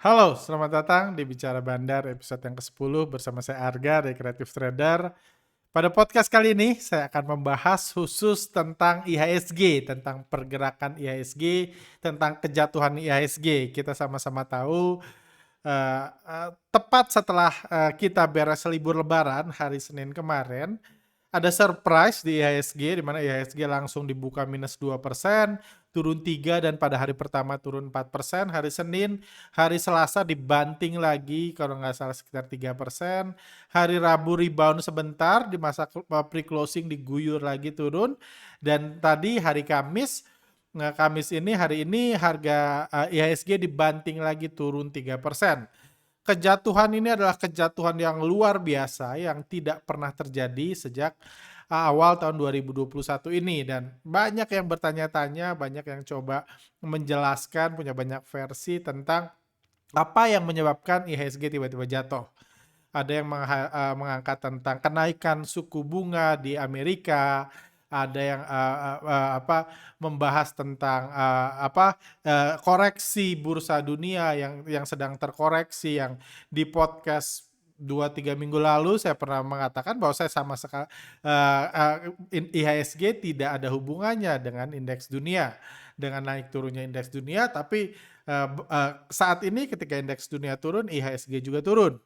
Halo, selamat datang di Bicara Bandar episode yang ke-10 bersama saya Arga dari Creative Trader. Pada podcast kali ini saya akan membahas khusus tentang IHSG, tentang pergerakan IHSG, tentang kejatuhan IHSG. Kita sama-sama tahu tepat setelah kita beres libur Lebaran hari Senin kemarin, ada surprise di IHSG di mana IHSG langsung dibuka minus 2%, turun 3 dan pada hari pertama turun 4%, hari Senin, hari Selasa dibanting lagi kalau nggak salah sekitar 3%, hari Rabu rebound sebentar di masa pre-closing diguyur lagi turun, dan tadi hari Kamis, hari ini harga IHSG dibanting lagi turun 3%. Kejatuhan ini adalah kejatuhan yang luar biasa yang tidak pernah terjadi sejak awal tahun 2021 ini, dan banyak yang bertanya-tanya, banyak yang coba menjelaskan, punya banyak versi tentang apa yang menyebabkan IHSG tiba-tiba jatuh. Ada yang mengangkat tentang kenaikan suku bunga di Amerika, ada yang membahas tentang koreksi bursa dunia yang sedang terkoreksi, yang di podcast 2-3 minggu lalu saya pernah mengatakan bahwa saya sama sekali IHSG tidak ada hubungannya dengan indeks dunia, dengan naik turunnya indeks dunia, tapi saat ini ketika indeks dunia turun, IHSG juga turun.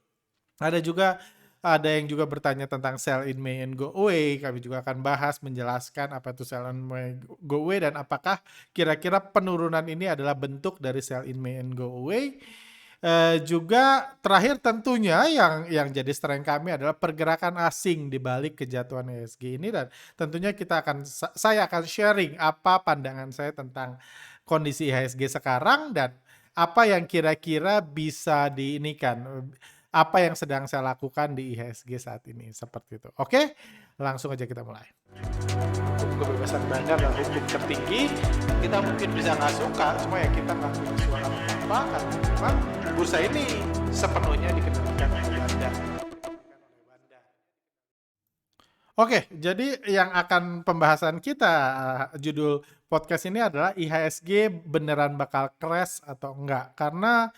Ada yang juga bertanya tentang sell in May and go away. Kami juga akan bahas, menjelaskan apa itu sell in May go away dan apakah kira-kira penurunan ini adalah bentuk dari sell in May and go away. Juga terakhir tentunya yang jadi strength kami adalah pergerakan asing di balik kejatuhan IHSG ini, dan tentunya saya akan sharing apa pandangan saya tentang kondisi IHSG sekarang dan apa yang kira-kira bisa apa yang sedang saya lakukan di IHSG saat ini, seperti itu. Oke, langsung aja kita mulai. Kebebasan bandar dan hukum tertinggi, kita mungkin bisa nggak suka, cuma ya kita nggak punya suara apa-apa, karena memang bursa ini sepenuhnya dikendalikan oleh bandar. Oke, jadi yang akan pembahasan kita, judul podcast ini adalah IHSG beneran bakal crash atau enggak. Karena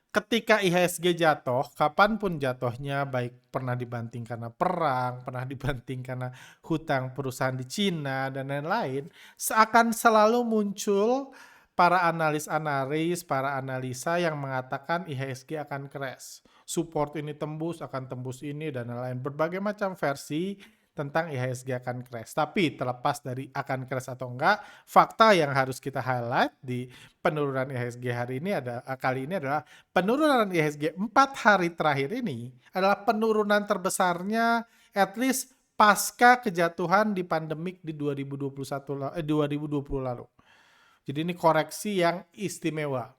ketika IHSG jatuh, kapanpun jatuhnya, baik pernah dibanting karena perang, pernah dibanting karena hutang perusahaan di Cina, dan lain-lain, akan selalu muncul para analis-analis, para analisa yang mengatakan IHSG akan crash. Support ini akan tembus ini, dan lain-lain. Berbagai macam versi tentang IHSG akan crash. Tapi terlepas dari akan crash atau enggak, fakta yang harus kita highlight di penurunan IHSG kali ini adalah penurunan IHSG 4 hari terakhir ini adalah penurunan terbesarnya at least pasca kejatuhan di pandemik di 2020 lalu. Jadi ini koreksi yang istimewa.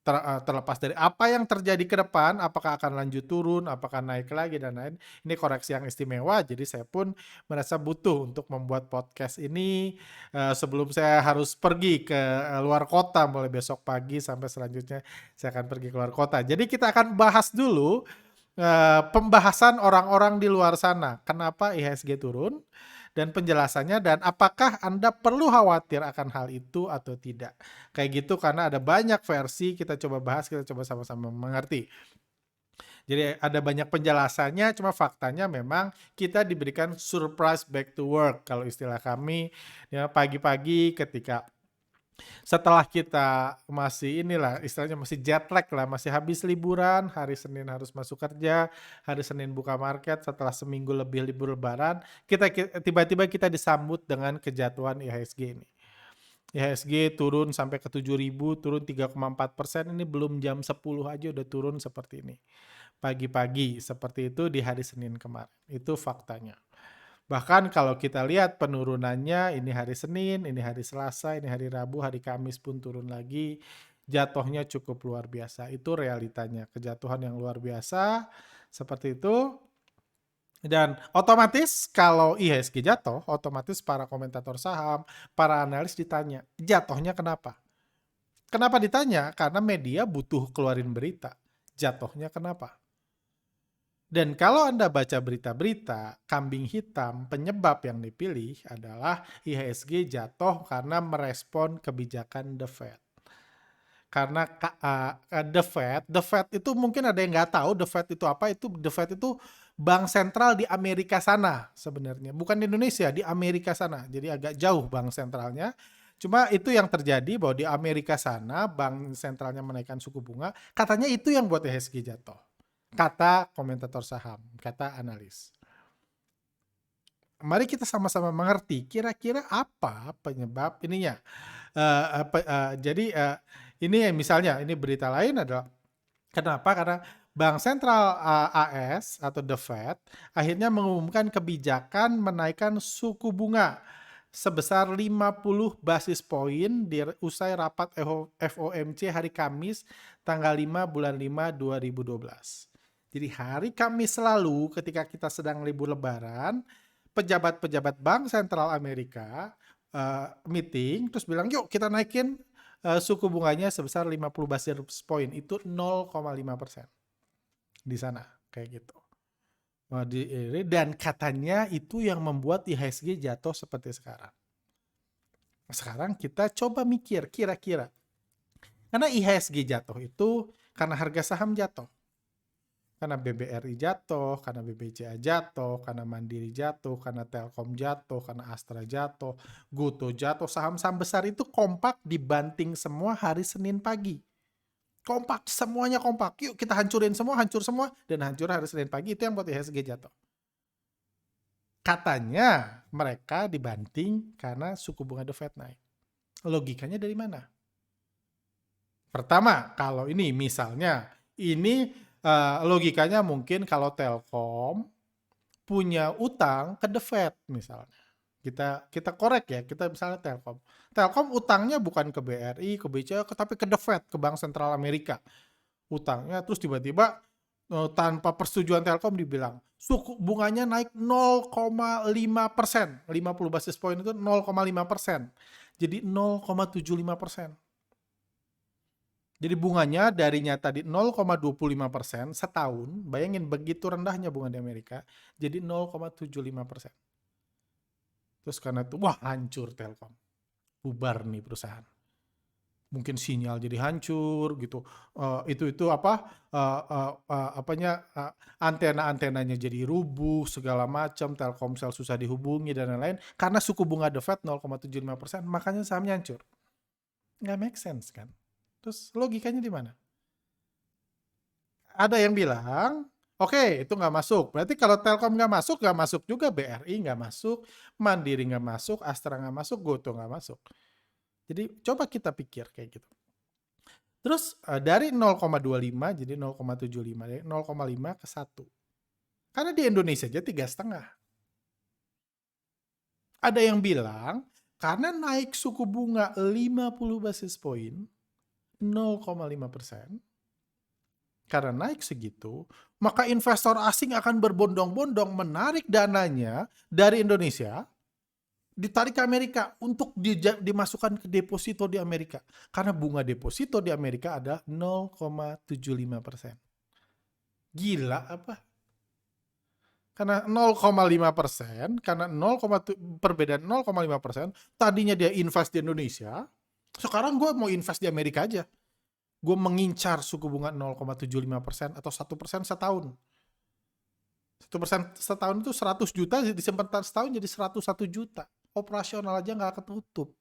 Terlepas dari apa yang terjadi ke depan, apakah akan lanjut turun, apakah naik lagi, dan lain, ini koreksi yang istimewa. Jadi saya pun merasa butuh untuk membuat podcast ini sebelum saya harus pergi ke luar kota mulai besok pagi, sampai selanjutnya saya akan pergi ke luar kota. Jadi kita akan bahas dulu pembahasan orang-orang di luar sana, kenapa IHSG turun, dan penjelasannya, dan apakah Anda perlu khawatir akan hal itu atau tidak. Kayak gitu, karena ada banyak versi, kita coba bahas, kita coba sama-sama mengerti. Jadi ada banyak penjelasannya, cuma faktanya memang kita diberikan surprise back to work, kalau istilah kami, ya, pagi-pagi ketika setelah kita istilahnya masih jet lag lah, masih habis liburan, hari Senin harus masuk kerja, hari Senin buka market, setelah seminggu lebih libur lebaran, tiba-tiba kita disambut dengan kejatuhan IHSG ini. IHSG turun sampai ke 7.000, turun 3,4%, ini belum jam 10 aja udah turun seperti ini. Pagi-pagi seperti itu di hari Senin kemarin, itu faktanya. Bahkan kalau kita lihat penurunannya, ini hari Senin, ini hari Selasa, ini hari Rabu, hari Kamis pun turun lagi. Jatuhnya cukup luar biasa. Itu realitanya, kejatuhan yang luar biasa seperti itu. Dan otomatis kalau IHSG jatuh, otomatis para komentator saham, para analis ditanya, jatuhnya kenapa? Kenapa ditanya? Karena media butuh keluarin berita. Jatuhnya kenapa? Dan kalau Anda baca berita-berita, kambing hitam penyebab yang dipilih adalah IHSG jatuh karena merespon kebijakan The Fed. Karena the Fed itu mungkin ada yang nggak tahu the Fed itu apa, itu the Fed itu bank sentral di Amerika sana sebenarnya. Bukan di Indonesia, di Amerika sana. Jadi agak jauh bank sentralnya. Cuma itu yang terjadi bahwa di Amerika sana bank sentralnya menaikkan suku bunga, katanya itu yang buat IHSG jatuh. Kata komentator saham, kata analis. Mari kita sama-sama mengerti kira-kira apa penyebab ininya. Jadi ini misalnya ini berita lain adalah kenapa? Karena Bank Sentral AS atau The Fed akhirnya mengumumkan kebijakan menaikkan suku bunga sebesar 50 basis poin di usai rapat FOMC hari Kamis tanggal 5 bulan 5 2012. Jadi hari Kamis lalu ketika kita sedang libur lebaran, pejabat-pejabat Bank Sentral Amerika meeting terus bilang yuk kita naikin suku bunganya sebesar 50 basis point, itu 0,5% di sana kayak gitu. Dan katanya itu yang membuat IHSG jatuh seperti sekarang. Sekarang kita coba mikir kira-kira, karena IHSG jatuh itu karena harga saham jatuh. Karena BBRI jatuh, karena BBCA jatuh, karena Mandiri jatuh, karena Telkom jatuh, karena Astra jatuh, Goto jatuh. Saham-saham besar itu kompak dibanting semua hari Senin pagi. Kompak, semuanya kompak. Yuk kita hancurin semua, hancur semua. Dan hancur hari Senin pagi, itu yang buat IHSG jatuh. Katanya mereka dibanting karena suku bunga The Fed naik. Logikanya dari mana? Pertama, kalau ini misalnya, ini logikanya mungkin kalau Telkom punya utang ke The Fed misalnya. Kita korek ya, kita misalnya Telkom. Telkom utangnya bukan ke BRI, ke BCA, tapi ke The Fed, ke Bank Sentral Amerika. Utangnya terus tiba-tiba tanpa persetujuan Telkom dibilang suku bunganya naik 0,5%. 50 basis point itu 0,5%. Jadi 0,75%. Jadi bunganya darinya tadi 0,25% setahun, bayangin begitu rendahnya bunga di Amerika, jadi 0,75%. Terus karena itu, wah hancur Telkom. Bubar nih perusahaan. Mungkin sinyal jadi hancur gitu. Antena-antenanya jadi rubuh, segala macam, Telkomsel susah dihubungi dan lain-lain. Karena suku bunga The Fed 0,75%, makanya sahamnya hancur. Nggak make sense kan? Terus logikanya di mana? Ada yang bilang, oke, itu nggak masuk. Berarti kalau Telkom nggak masuk juga BRI nggak masuk, Mandiri nggak masuk, Astra nggak masuk, Goto nggak masuk. Jadi coba kita pikir kayak gitu. Terus dari 0,25 jadi 0,75, dari 0,5 ke 1. Karena di Indonesia aja 3,5. Ada yang bilang, karena naik suku bunga 50 basis point, 0,5%, karena naik segitu, maka investor asing akan berbondong-bondong menarik dananya dari Indonesia, ditarik ke Amerika untuk dimasukkan ke deposito di Amerika. Karena bunga deposito di Amerika ada 0,75%. Gila apa? Karena 0,5%, karena perbedaan 0,5%, tadinya dia invest di Indonesia, sekarang gue mau invest di Amerika aja. Gue mengincar suku bunga 0,75% atau 1% setahun. 1% setahun itu 100 juta, disimpan setahun jadi 101 juta. Operasional aja nggak ketutup.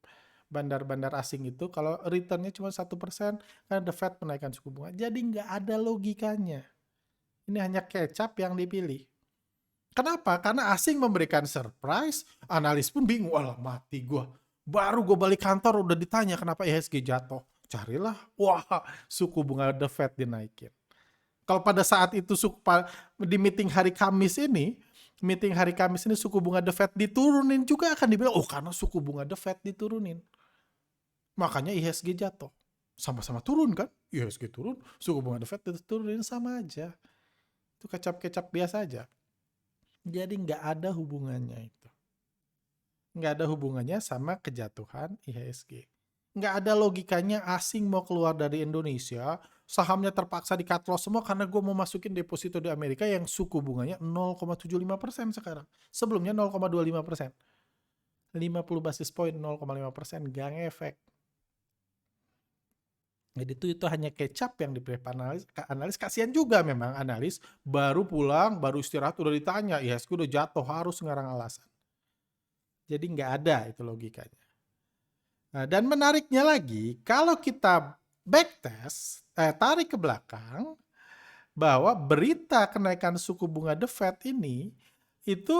Bandar-bandar asing itu kalau returnnya cuma 1%, karena The Fed menaikkan suku bunga. Jadi nggak ada logikanya. Ini hanya kecap yang dipilih. Kenapa? Karena asing memberikan surprise, analis pun bingung. Walah mati gue. Baru gue balik kantor udah ditanya kenapa IHSG jatuh. Carilah, wah suku bunga The Fed dinaikin. Kalau pada saat itu di meeting hari Kamis ini suku bunga The Fed diturunin juga akan dibilang, oh karena suku bunga The Fed diturunin. Makanya IHSG jatuh. Sama-sama turun kan? IHSG turun, suku bunga The Fed diturunin sama aja. Itu kecap-kecap biasa aja. Jadi nggak ada hubungannya itu. Nggak ada hubungannya sama kejatuhan IHSG. Nggak ada logikanya asing mau keluar dari Indonesia, sahamnya terpaksa di cut loss semua karena gue mau masukin deposito di Amerika yang suku bunganya 0,75% sekarang. Sebelumnya 0,25%. 50 basis point 0,5% nggak ngefek. Jadi itu hanya kecap yang di analis, analis kasihan juga memang analis baru pulang, baru istirahat udah ditanya, IHSG udah jatuh harus ngarang alasan. Jadi nggak ada itu logikanya. Nah, dan menariknya lagi, kalau kita backtest, tarik ke belakang, bahwa berita kenaikan suku bunga The Fed ini itu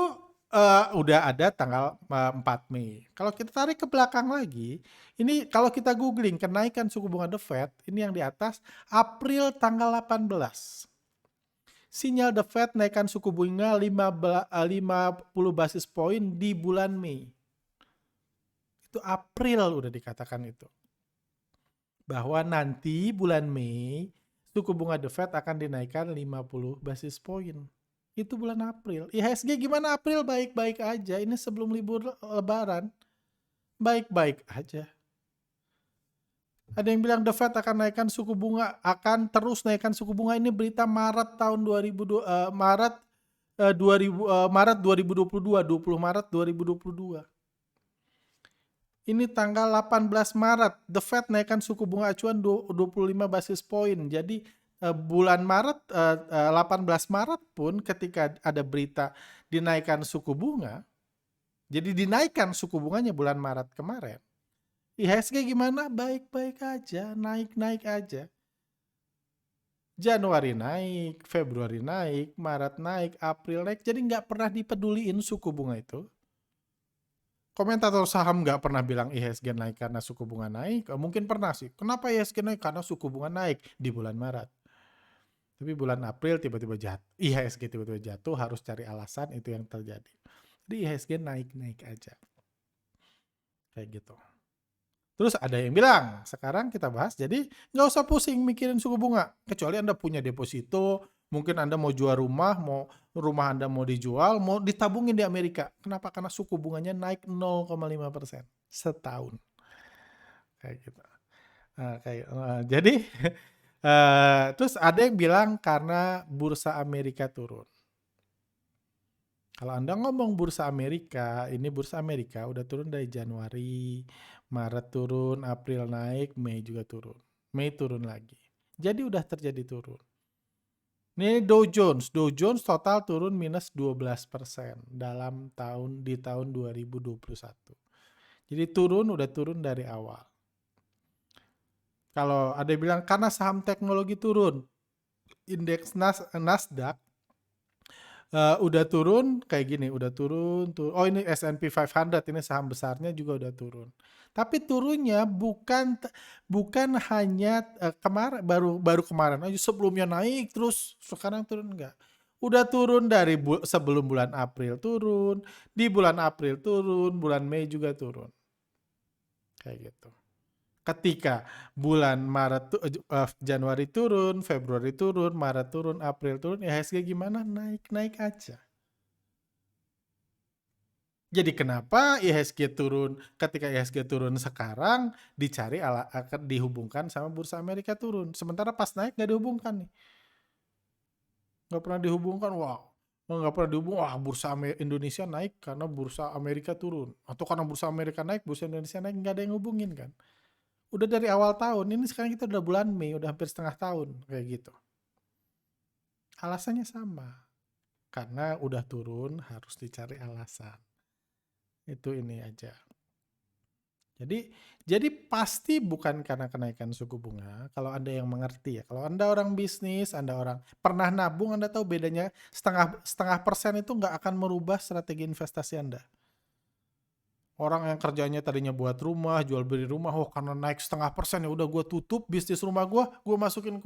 udah ada tanggal 4 Mei. Kalau kita tarik ke belakang lagi, ini kalau kita googling kenaikan suku bunga The Fed, ini yang di atas April tanggal 18. Sinyal The Fed naikkan suku bunga 50 basis poin di bulan Mei. Itu April udah dikatakan itu. Bahwa nanti bulan Mei suku bunga The Fed akan dinaikkan 50 basis point. Itu bulan April. IHSG gimana April? Baik-baik aja. Ini sebelum libur lebaran. Baik-baik aja. Ada yang bilang The Fed akan naikkan suku bunga, akan terus naikkan suku bunga. Ini berita Maret tahun 2002, Maret 2022, 20 Maret 2022. Ini tanggal 18 Maret, The Fed naikkan suku bunga acuan 25 basis point. Jadi bulan Maret, 18 Maret pun ketika ada berita dinaikkan suku bunga, jadi dinaikkan suku bunganya bulan Maret kemarin. IHSG gimana? Baik-baik aja, naik-naik aja. Januari naik, Februari naik, Maret naik, April naik. Jadi nggak pernah dipeduliin suku bunga itu. Komentator saham nggak pernah bilang IHSG naik karena suku bunga naik. Mungkin pernah sih. Kenapa IHSG naik? Karena suku bunga naik di bulan Maret. Tapi bulan April tiba-tiba jatuh. IHSG tiba-tiba jatuh, harus cari alasan, itu yang terjadi. Jadi IHSG naik-naik aja. Kayak gitu. Terus ada yang bilang, sekarang kita bahas, jadi nggak usah pusing mikirin suku bunga. Kecuali Anda punya deposito, mungkin Anda mau jual rumah, rumah Anda mau dijual, mau ditabungin di Amerika. Kenapa? Karena suku bunganya naik 0,5% setahun. Kayak gitu. Jadi, terus ada yang bilang karena bursa Amerika turun. Kalau Anda ngomong bursa Amerika, ini bursa Amerika udah turun dari Januari, Maret turun, April naik, Mei juga turun. Mei turun lagi. Jadi udah terjadi turun. Ini Dow Jones total turun minus 12% dalam tahun 2021. Jadi udah turun dari awal. Kalau ada yang bilang karena saham teknologi turun, indeks Nasdaq udah turun kayak gini, udah turun. Oh ini S&P 500, ini saham besarnya juga udah turun. Tapi turunnya bukan hanya kemarin, baru kemarin aja, sebelumnya naik terus sekarang turun, enggak. Udah turun dari sebelum bulan April turun, di bulan April turun, bulan Mei juga turun. Kayak gitu. Ketika bulan Januari turun, Februari turun, Maret turun, April turun, IHSG gimana? Naik-naik aja. Jadi kenapa IHSG turun? Ketika IHSG turun sekarang akan dihubungkan sama bursa Amerika turun. Sementara pas naik nggak dihubungkan nih. Nggak pernah dihubungkan, nggak pernah dihubung, bursa Indonesia naik karena bursa Amerika turun. Atau karena bursa Amerika naik, bursa Indonesia naik, nggak ada yang hubungin kan. Udah dari awal tahun, ini sekarang kita udah bulan Mei, udah hampir setengah tahun, kayak gitu. Alasannya sama. Karena udah turun, harus dicari alasan. Itu ini aja. Jadi pasti bukan karena kenaikan suku bunga. Kalau Anda yang mengerti ya. Kalau Anda orang bisnis, Anda orang pernah nabung, Anda tahu bedanya setengah persen itu nggak akan merubah strategi investasi Anda. Orang yang kerjanya tadinya buat rumah, jual beli rumah, karena naik setengah persen ya udah gue tutup bisnis rumah gue masukin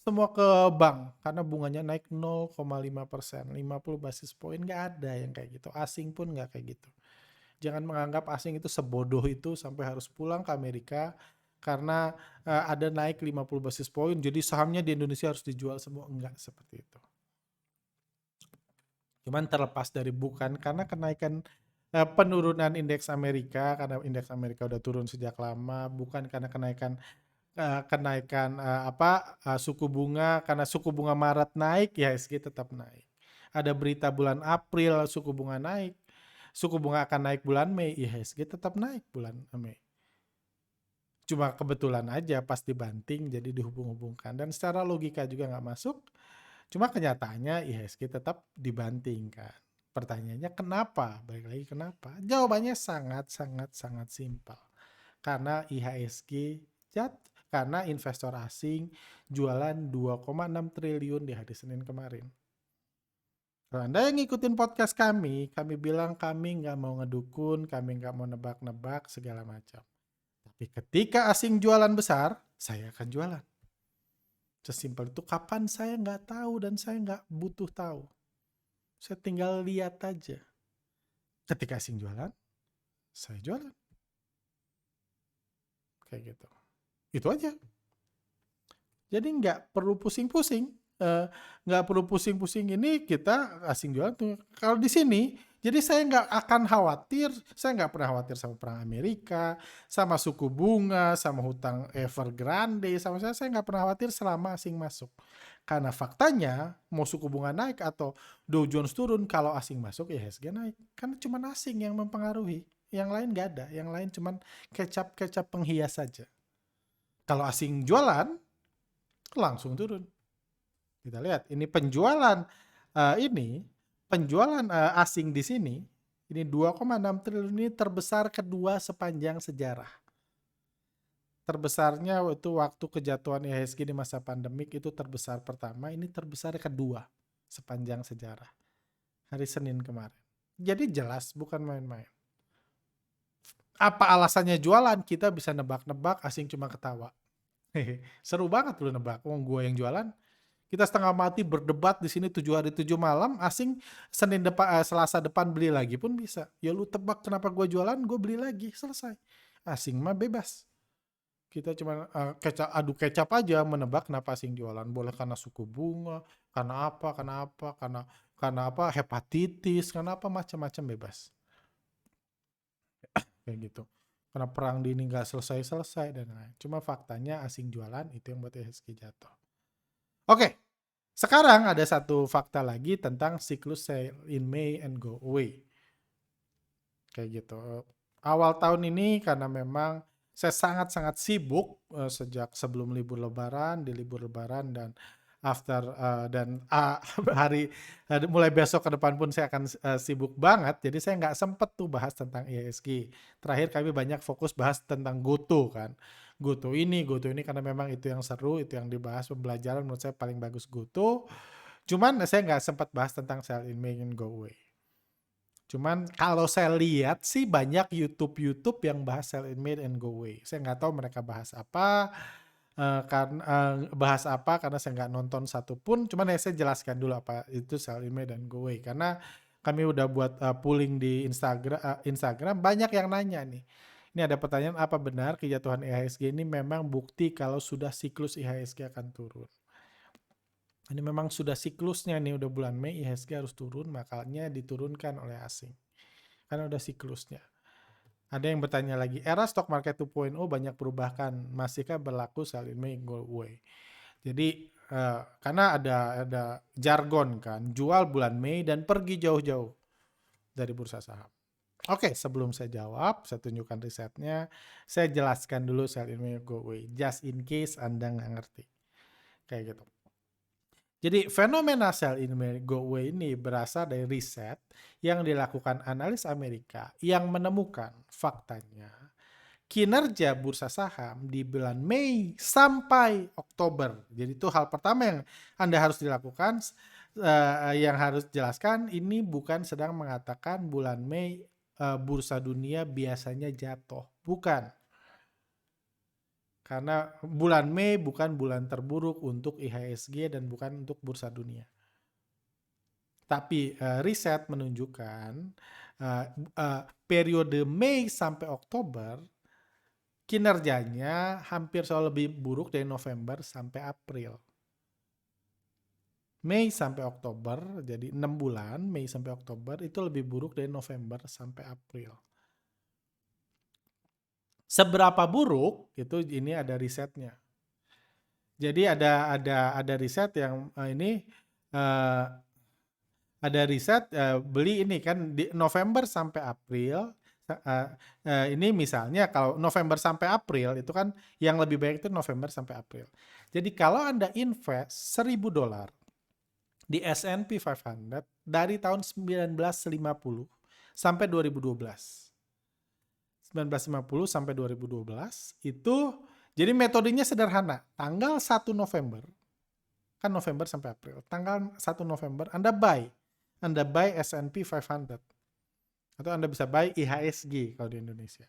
semua ke bank karena bunganya naik 0,5%, 50 basis point, nggak ada yang kayak gitu. Asing pun nggak kayak gitu. Jangan menganggap asing itu sebodoh itu sampai harus pulang ke Amerika karena ada naik 50 basis point, jadi sahamnya di Indonesia harus dijual semua. Enggak seperti itu. Cuman terlepas dari bukan karena kenaikan penurunan indeks Amerika, karena indeks Amerika udah turun sejak lama, bukan karena kenaikan suku bunga, karena suku bunga Maret naik, ya IHSG tetap naik. Ada berita bulan April suku bunga naik, suku bunga akan naik bulan Mei, IHSG tetap naik bulan Mei. Cuma kebetulan aja pas dibanting jadi dihubung-hubungkan dan secara logika juga nggak masuk. Cuma kenyataannya IHSG tetap dibanting kan. Pertanyaannya kenapa? Balik lagi kenapa? Jawabannya sangat sangat sangat simpel. Karena IHSG karena investor asing jualan 2,6 triliun di hari Senin kemarin. Kalau Anda yang ngikutin podcast kami bilang kami nggak mau ngedukun, kami nggak mau nebak-nebak segala macam. Tapi ketika asing jualan besar, saya akan jualan. Sesimpel itu. Kapan saya nggak tahu dan saya nggak butuh tahu. Saya tinggal lihat aja. Ketika asing jualan, saya jualan. Kayak gitu. Itu aja. Jadi nggak perlu pusing-pusing. Nggak perlu pusing-pusing ini kita asing jualan tuh. Kalau di sini, jadi saya nggak akan khawatir. Saya nggak pernah khawatir sama perang Amerika, sama suku bunga, sama hutang Evergrande, sama saya nggak pernah khawatir selama asing masuk. Karena faktanya, mau suku bunga naik atau Dow Jones turun, kalau asing masuk ya IHSG naik. Karena cuma asing yang mempengaruhi. Yang lain nggak ada. Yang lain cuma kecap-kecap penghias saja. Kalau asing jualan, langsung turun. Kita lihat, ini penjualan asing di sini, ini 2,6 triliun ini terbesar kedua sepanjang sejarah. Terbesarnya itu waktu kejatuhan IHSG di masa pandemik itu terbesar pertama, ini terbesar kedua sepanjang sejarah. Hari Senin kemarin. Jadi jelas bukan main-main. Apa alasannya jualan? Kita bisa nebak-nebak, asing cuma ketawa. Seru banget lu nebak. Gue yang jualan. Kita setengah mati berdebat di sini 7 hari 7 malam, asing Selasa depan beli lagi pun bisa. Ya lu tebak kenapa gue jualan, gue beli lagi, selesai. Asing mah bebas. Kita cuma adu kecap aja menebak kenapa asing jualan. Boleh karena suku bunga, karena apa, hepatitis, karena apa, macam-macam bebas. Kayak gitu. Karena perang di ini nggak selesai-selesai dan lain-lain. Cuma faktanya asing jualan itu yang buat IHSG jatuh. Oke, sekarang ada satu fakta lagi tentang siklus sell in May and go away. Kayak gitu. Awal tahun ini karena memang saya sangat-sangat sibuk sejak sebelum libur lebaran, di libur lebaran dan after hari mulai besok ke depan pun saya akan sibuk banget. Jadi saya nggak sempet tuh bahas tentang IHSG. Terakhir kami banyak fokus bahas tentang GoTo kan. GoTo ini karena memang itu yang seru, itu yang dibahas pembelajaran menurut saya paling bagus GoTo. Cuman saya nggak sempat bahas tentang sell in May and go away. Cuman kalau saya lihat sih banyak YouTube yang bahas sell in May and go away. Saya nggak tahu mereka bahas apa, karena saya nggak nonton satupun. Cuman saya jelaskan dulu apa itu sell in May dan go away. Karena kami udah buat polling di Instagram, banyak yang nanya nih. Ini ada pertanyaan, apa benar kejatuhan IHSG ini memang bukti kalau sudah siklus IHSG akan turun? Ini memang sudah siklusnya nih, udah bulan Mei IHSG harus turun, makanya diturunkan oleh asing. Karena udah siklusnya. Ada yang bertanya lagi, era stock market 2.0 banyak perubahan, masihkah berlaku sell in May go away? Jadi karena ada jargon kan, jual bulan Mei dan pergi jauh-jauh dari bursa saham. Oke, sebelum saya jawab, saya tunjukkan risetnya. Saya jelaskan dulu sell in May go away, just in case Anda nggak ngerti. Kayak gitu. Jadi fenomena sell in May go away ini berasal dari riset yang dilakukan analis Amerika yang menemukan faktanya kinerja bursa saham di bulan Mei sampai Oktober. Jadi itu hal pertama yang Anda harus dilakukan, yang harus jelaskan ini bukan sedang mengatakan bulan Mei bursa dunia biasanya jatuh. Bukan. Karena bulan Mei bukan bulan terburuk untuk IHSG dan bukan untuk bursa dunia. Tapi riset menunjukkan periode Mei sampai Oktober kinerjanya hampir selalu lebih buruk dari November sampai April. Mei sampai Oktober, jadi 6 bulan, Mei sampai Oktober itu lebih buruk dari November sampai April. Seberapa buruk itu ini ada risetnya. Jadi ada riset yang ada riset beli ini kan di November sampai April Ini misalnya kalau November sampai April itu kan yang lebih baik itu November sampai April. Jadi kalau Anda invest $1.000 di S&P 500 dari tahun 1950 sampai 2012. 1950 sampai 2012 itu jadi metodenya sederhana. Tanggal 1 November, kan November sampai April. Tanggal 1 November Anda buy S&P 500. Atau Anda bisa buy IHSG kalau di Indonesia.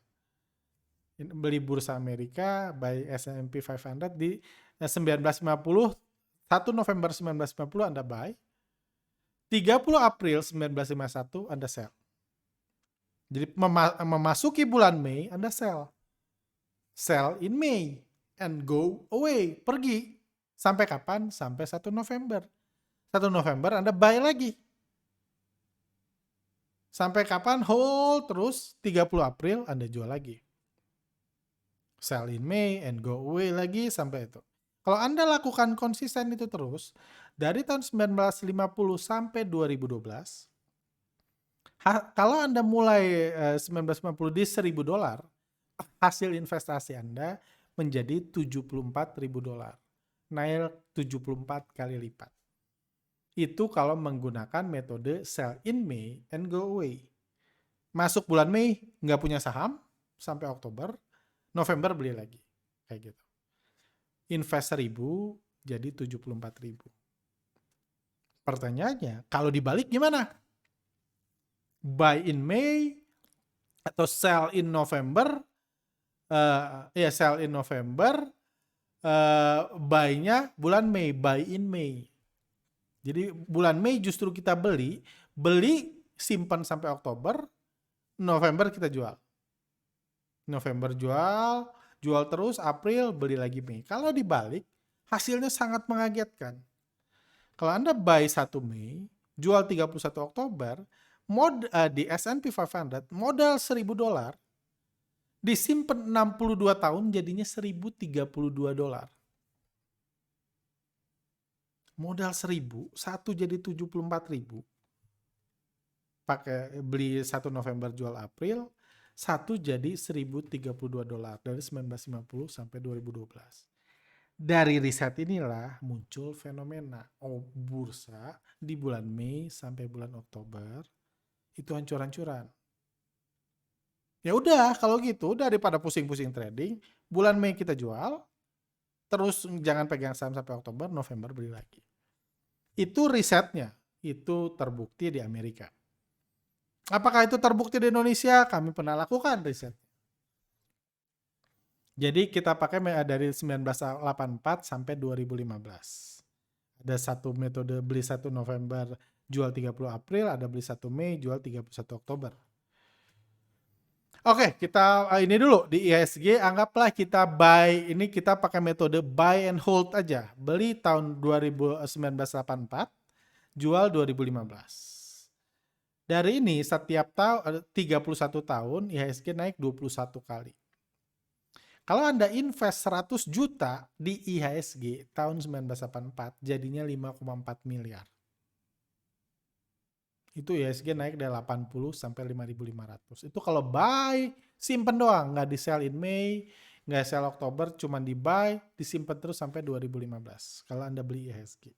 Beli bursa Amerika, buy S&P 500 di 1950, 1 November 1950 Anda buy, 30 April 1951 Anda sell. Jadi memasuki bulan Mei Anda sell. Sell in May and go away, pergi. Sampai kapan? Sampai 1 November. 1 November Anda buy lagi. Sampai kapan? Hold terus 30 April Anda jual lagi. Sell in May and go away lagi sampai itu. Kalau Anda lakukan konsisten itu terus, dari tahun 1950 sampai 2012, kalau Anda mulai 1950 di $1.000, hasil investasi Anda menjadi $74.000. Naik 74 kali lipat. Itu kalau menggunakan metode sell in May and go away. Masuk bulan Mei, nggak punya saham, sampai Oktober, November beli lagi. Kayak gitu. Invest 1.000, jadi 74.000. Pertanyaannya, kalau dibalik gimana? Buy in May atau sell in November, sell in November, buy-nya bulan Mei, buy in May. Jadi bulan Mei justru kita beli simpan sampai Oktober, November kita jual. November jual terus, April beli lagi Mei. Kalau dibalik, hasilnya sangat mengagetkan. Kalau Anda buy 1 Mei, jual 31 Oktober, di S&P 500, modal $1.000, disimpan 62 tahun jadinya $1.032. Modal 1.000, satu jadi 74.000. Pakai beli 1 November jual April, satu jadi $1.032 dari 1950 sampai 2012. Dari riset inilah muncul fenomena bursa di bulan Mei sampai bulan Oktober itu hancur-hancuran. Ya udah kalau gitu daripada pusing-pusing trading, bulan Mei kita jual, terus jangan pegang saham sampai Oktober, November beli lagi. Itu risetnya, itu terbukti di Amerika. Apakah itu terbukti di Indonesia? Kami pernah lakukan riset. Jadi kita pakai dari 1984 sampai 2015. Ada satu metode beli 1 November, jual 30 April, ada beli 1 Mei, jual 31 Oktober. Oke, kita ini dulu di IHSG, anggaplah kita buy, ini kita pakai metode buy and hold aja. Beli tahun 1984, jual 2015. Dari ini setiap tahun 31 tahun IHSG naik 21 kali. Kalau Anda invest 100 juta di IHSG tahun 1984, jadinya 5,4 miliar. Itu IHSG naik dari 80 sampai 5.500. Itu kalau buy, simpen doang, nggak di sell in May, nggak sell Oktober, cuman di buy, disimpan terus sampai 2015. Kalau Anda beli IHSG.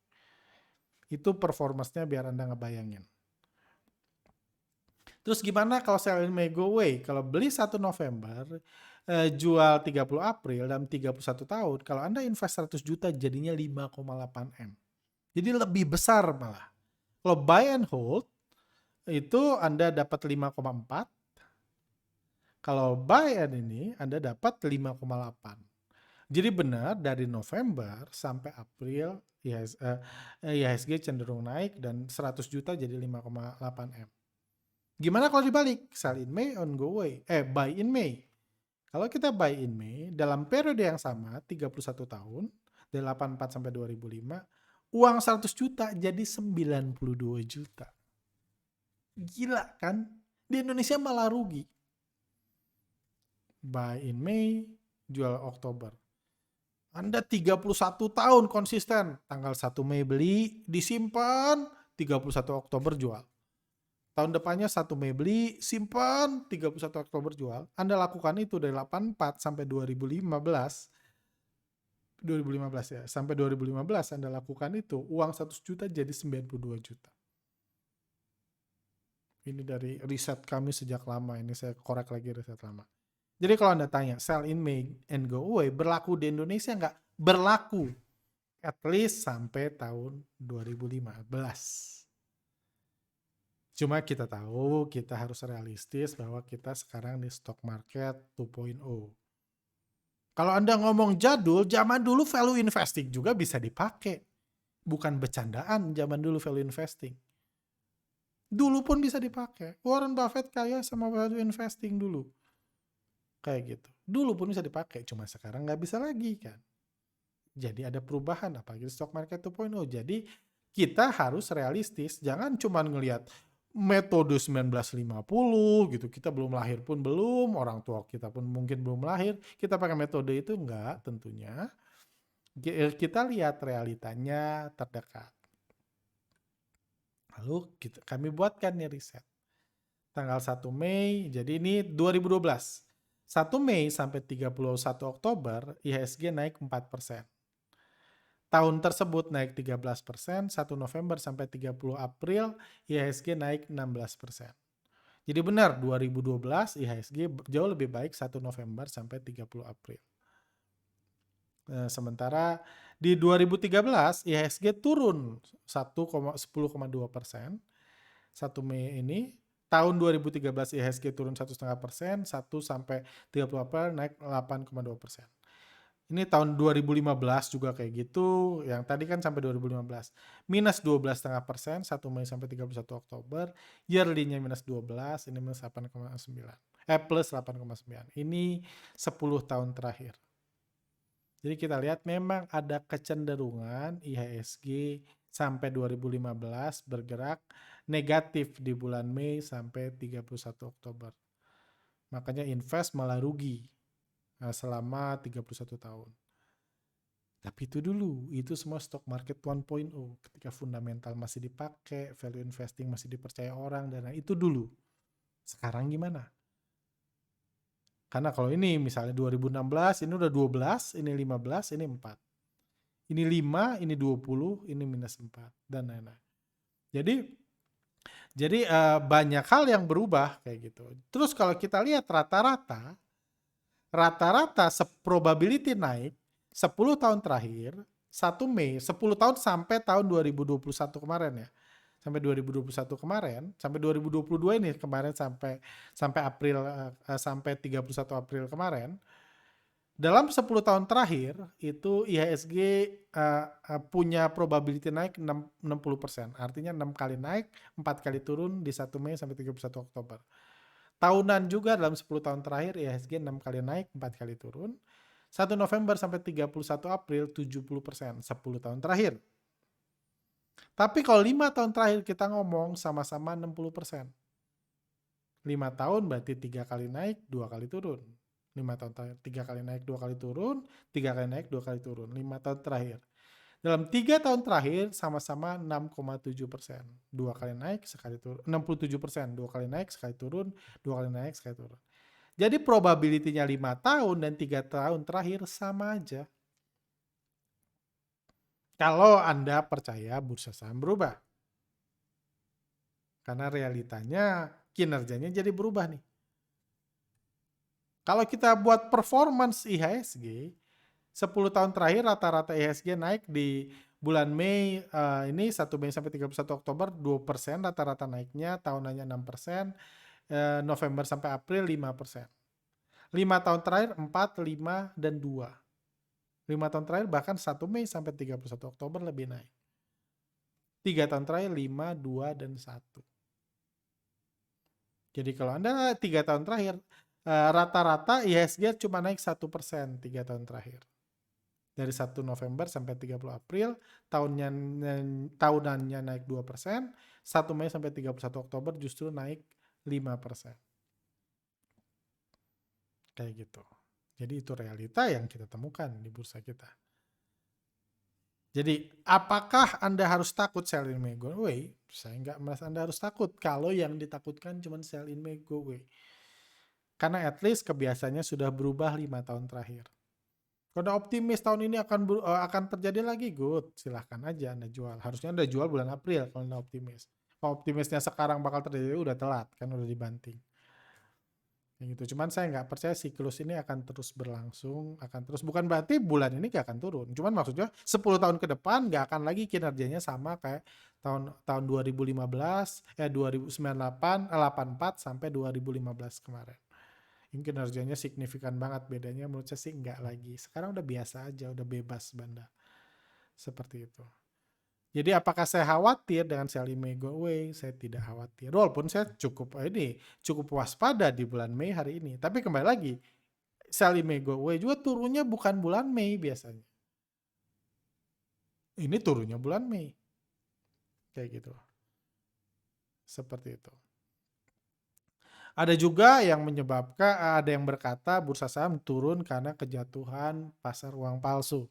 Itu performance-nya biar Anda ngebayangin. Terus gimana kalau sell in May go away? Kalau beli 1 November, jual 30 April dalam 31 tahun, kalau Anda invest 100 juta jadinya 5,8 M. Jadi lebih besar malah. Kalau buy and hold, itu Anda dapat 5,4. Kalau buy and ini, Anda dapat 5,8. Jadi benar dari November sampai April, IHSG cenderung naik dan 100 juta jadi 5,8 M. Gimana kalau dibalik? Sell in May on go away. Buy in May. Kalau kita buy in May, dalam periode yang sama, 31 tahun, dari 84 sampai 2005, uang 100 juta jadi 92 juta. Gila kan? Di Indonesia malah rugi. Buy in May, jual Oktober. Anda 31 tahun konsisten. Tanggal 1 Mei beli, disimpan, 31 Oktober jual. Tahun depannya 1 Mei beli, simpan, 31 Oktober jual. Anda lakukan itu dari 84 sampai 2015 ya, sampai 2015 Anda lakukan itu, uang 100 juta jadi 92 juta. Ini dari riset kami sejak lama, ini saya korek lagi riset lama. Jadi kalau Anda tanya, sell in May and go away, berlaku di Indonesia nggak? Berlaku. At least sampai tahun 2015. Cuma kita tahu, kita harus realistis bahwa kita sekarang di stock market 2.0. Kalau Anda ngomong jadul, zaman dulu value investing juga bisa dipakai. Bukan bercandaan zaman dulu value investing. Dulu pun bisa dipakai. Warren Buffett kaya sama value investing dulu. Kayak gitu. Dulu pun bisa dipakai, cuma sekarang nggak bisa lagi kan. Jadi ada perubahan, apalagi di stock market 2.0. Jadi kita harus realistis, jangan cuma ngelihat metode 1950 gitu, kita belum lahir pun belum, orang tua kita pun mungkin belum lahir, kita pakai metode itu enggak tentunya. Kita lihat realitanya terdekat. Lalu kami buatkan nih riset. Tanggal 1 Mei, jadi ini 2012. 1 Mei sampai 31 Oktober, IHSG naik 4%. Tahun tersebut naik 13%, 1 November sampai 30 April, IHSG naik 16%. Jadi benar, 2012 IHSG jauh lebih baik 1 November sampai 30 April. Sementara di 2013 IHSG turun 10,2%. 1 Mei ini, tahun 2013 IHSG turun 1,5%, 1 sampai 30 April naik 8,2%. Ini tahun 2015 juga kayak gitu, yang tadi kan sampai 2015. Minus 12,5%, 1 Mei sampai 31 Oktober. Yearly-nya minus 12, ini minus 8,9. Plus 8,9. Ini 10 tahun terakhir. Jadi kita lihat memang ada kecenderungan IHSG sampai 2015 bergerak negatif di bulan Mei sampai 31 Oktober. Makanya invest malah rugi selama 31 tahun. Tapi itu dulu, itu semua stock market 1.0. Ketika fundamental masih dipakai, value investing masih dipercaya orang, dan itu dulu. Sekarang gimana? Karena kalau ini misalnya 2016, ini udah 12, ini 15, ini 4. Ini 5, ini 20, ini minus 4, dan lain-lain. Jadi banyak hal yang berubah kayak gitu. Terus kalau kita lihat rata-rata probability naik 10 tahun terakhir 1 Mei 10 tahun sampai tahun 2021 kemarin ya. Sampai 2021 kemarin, sampai 2022 ini kemarin sampai April sampai 31 April kemarin. Dalam 10 tahun terakhir itu IHSG punya probability naik 60%. Artinya 6 kali naik, 4 kali turun di 1 Mei sampai 31 Oktober. Tahunan juga dalam 10 tahun terakhir IHSG 6 kali naik, 4 kali turun. 1 November sampai 31 April 70%, 10 tahun terakhir. Tapi kalau 5 tahun terakhir kita ngomong sama-sama 60%. 5 tahun berarti 3 kali naik, 2 kali turun. 5 tahun terakhir, 3 kali naik, 2 kali turun, 3 kali naik, 2 kali turun. 5 tahun terakhir. Dalam 3 tahun terakhir sama-sama 6,7%. 2 kali naik, sekali turun. 67%, 2 kali naik, sekali turun, 2 kali naik, sekali turun. Jadi probability-nya 5 tahun dan 3 tahun terakhir sama aja. Kalau Anda percaya bursa saham berubah. Karena realitanya kinerjanya jadi berubah nih. Kalau kita buat performance IHSG, 10 tahun terakhir rata-rata IHSG naik di bulan Mei ini 1 Mei sampai 31 Oktober 2% rata-rata naiknya, tahunannya 6%, November sampai April 5%. 5 tahun terakhir 4, 5, dan 2. 5 tahun terakhir bahkan 1 Mei sampai 31 Oktober lebih naik. 3 tahun terakhir 5, 2, dan 1. Jadi kalau Anda 3 tahun terakhir, rata-rata IHSG cuma naik 1% 3 tahun terakhir. Dari 1 November sampai 30 April, tahunannya naik 2%, 1 Mei sampai 31 Oktober justru naik 5%. Kayak gitu. Jadi itu realita yang kita temukan di bursa kita. Jadi, apakah Anda harus takut sell in May go away? Saya nggak merasa Anda harus takut kalau yang ditakutkan cuma sell in May go away. Karena at least kebiasaannya sudah berubah 5 tahun terakhir. Kalau optimis tahun ini akan terjadi lagi, good. Silahkan aja Anda jual. Harusnya Anda jual bulan April kalau Anda optimis. Kalau optimisnya sekarang bakal terjadi, udah telat, kan udah dibanting. Gitu. Cuman saya nggak percaya siklus ini akan terus berlangsung, akan terus. Bukan berarti bulan ini nggak akan turun. Cuman maksudnya 10 tahun ke depan nggak akan lagi kinerjanya sama kayak tahun 2015, 2098, 84 sampai 2015 kemarin. Ini kinerjanya signifikan banget, bedanya menurut saya sih nggak lagi. Sekarang udah biasa aja, udah bebas Banda. Seperti itu. Jadi apakah saya khawatir dengan sell in May go away? Saya tidak khawatir. Walaupun saya cukup waspada di bulan Mei hari ini. Tapi kembali lagi, sell in May go away juga turunnya bukan bulan Mei biasanya. Ini turunnya bulan Mei. Kayak gitu. Seperti itu. Ada juga yang menyebabkan, ada yang berkata bursa saham turun karena kejatuhan pasar uang palsu.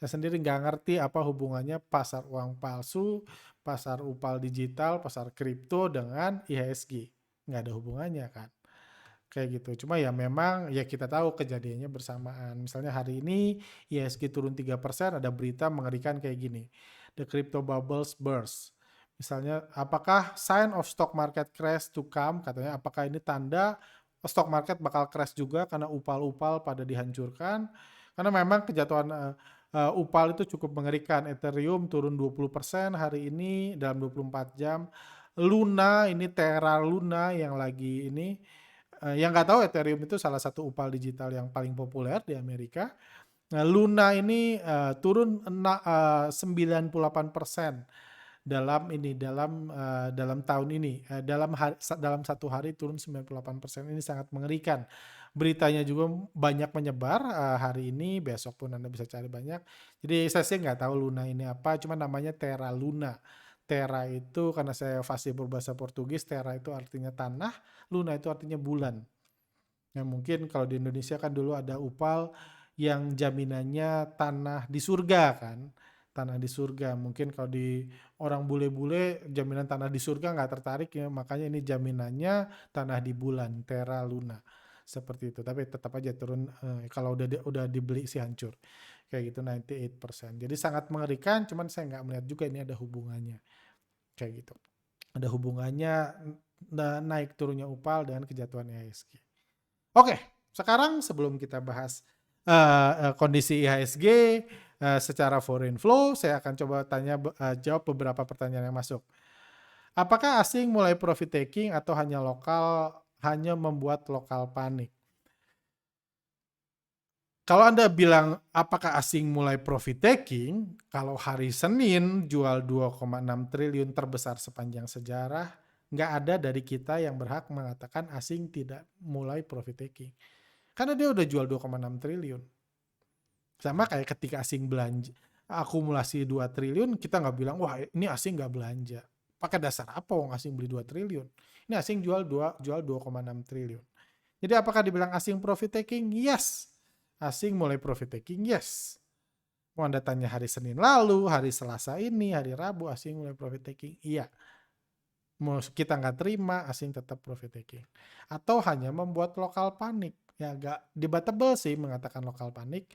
Saya sendiri nggak ngerti apa hubungannya pasar uang palsu, pasar upal digital, pasar kripto dengan IHSG. Nggak ada hubungannya kan. Kayak gitu. Cuma ya memang ya kita tahu kejadiannya bersamaan. Misalnya hari ini IHSG turun 3%, ada berita mengerikan kayak gini. The crypto bubbles burst. Misalnya apakah sign of stock market crash to come? Katanya apakah ini tanda stock market bakal crash juga karena upal-upal pada dihancurkan? Karena memang kejatuhan upal itu cukup mengerikan. Ethereum turun 20% hari ini dalam 24 jam. Luna, ini Terra Luna yang lagi ini, yang nggak tahu Ethereum itu salah satu upal digital yang paling populer di Amerika. Nah, Luna ini turun 98% dalam tahun ini. Dalam satu hari turun 98%, ini sangat mengerikan. Beritanya juga banyak menyebar hari ini, besok pun Anda bisa cari banyak. Jadi saya sih nggak tahu Luna ini apa, cuma namanya Terra Luna. Terra itu karena saya fasih berbahasa Portugis, Terra itu artinya tanah, Luna itu artinya bulan. Ya mungkin kalau di Indonesia kan dulu ada upal yang jaminannya tanah di surga kan. Tanah di surga. Mungkin kalau di orang bule-bule jaminan tanah di surga nggak tertarik ya. Makanya ini jaminannya tanah di bulan, Terra Luna. Seperti itu. Tapi tetap aja turun kalau udah dibeli sih hancur. Kayak gitu 98%. Jadi sangat mengerikan, cuman saya nggak melihat juga ini ada hubungannya. Kayak gitu. Ada hubungannya naik turunnya upal dengan kejatuhan IHSG. Oke, sekarang sebelum kita bahas kondisi IHSG secara foreign flow, saya akan coba jawab beberapa pertanyaan yang masuk. Apakah asing mulai profit taking atau hanya membuat lokal panik? Kalau Anda bilang apakah asing mulai profit taking, kalau hari Senin jual 2,6 triliun terbesar sepanjang sejarah, nggak ada dari kita yang berhak mengatakan asing tidak mulai profit taking. Karena dia udah jual 2,6 triliun. Sama kayak ketika asing belanja, akumulasi 2 triliun, kita nggak bilang, wah ini asing nggak belanja. Pakai dasar apa wong asing beli 2 triliun? Ini asing jual 2,6 triliun. Jadi apakah dibilang asing profit taking? Yes. Asing mulai profit taking? Yes. Mau Anda tanya hari Senin lalu, hari Selasa ini, hari Rabu, asing mulai profit taking? Iya. Mau kita nggak terima, asing tetap profit taking. Atau hanya membuat lokal panik. Ya agak debatable sih mengatakan lokal panik.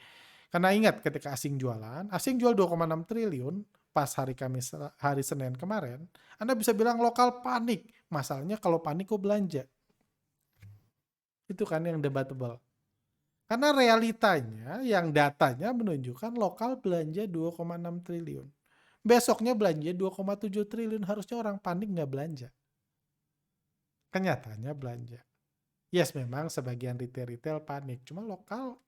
Karena ingat ketika asing jual 2,6 triliun pas hari Senin kemarin, Anda bisa bilang lokal panik. Masalahnya kalau panik kok belanja. Itu kan yang debatable. Karena realitanya, yang datanya menunjukkan lokal belanja 2,6 triliun. Besoknya belanja 2,7 triliun, harusnya orang panik nggak belanja. Kenyataannya belanja. Yes, memang sebagian retail panik. Cuma lokal,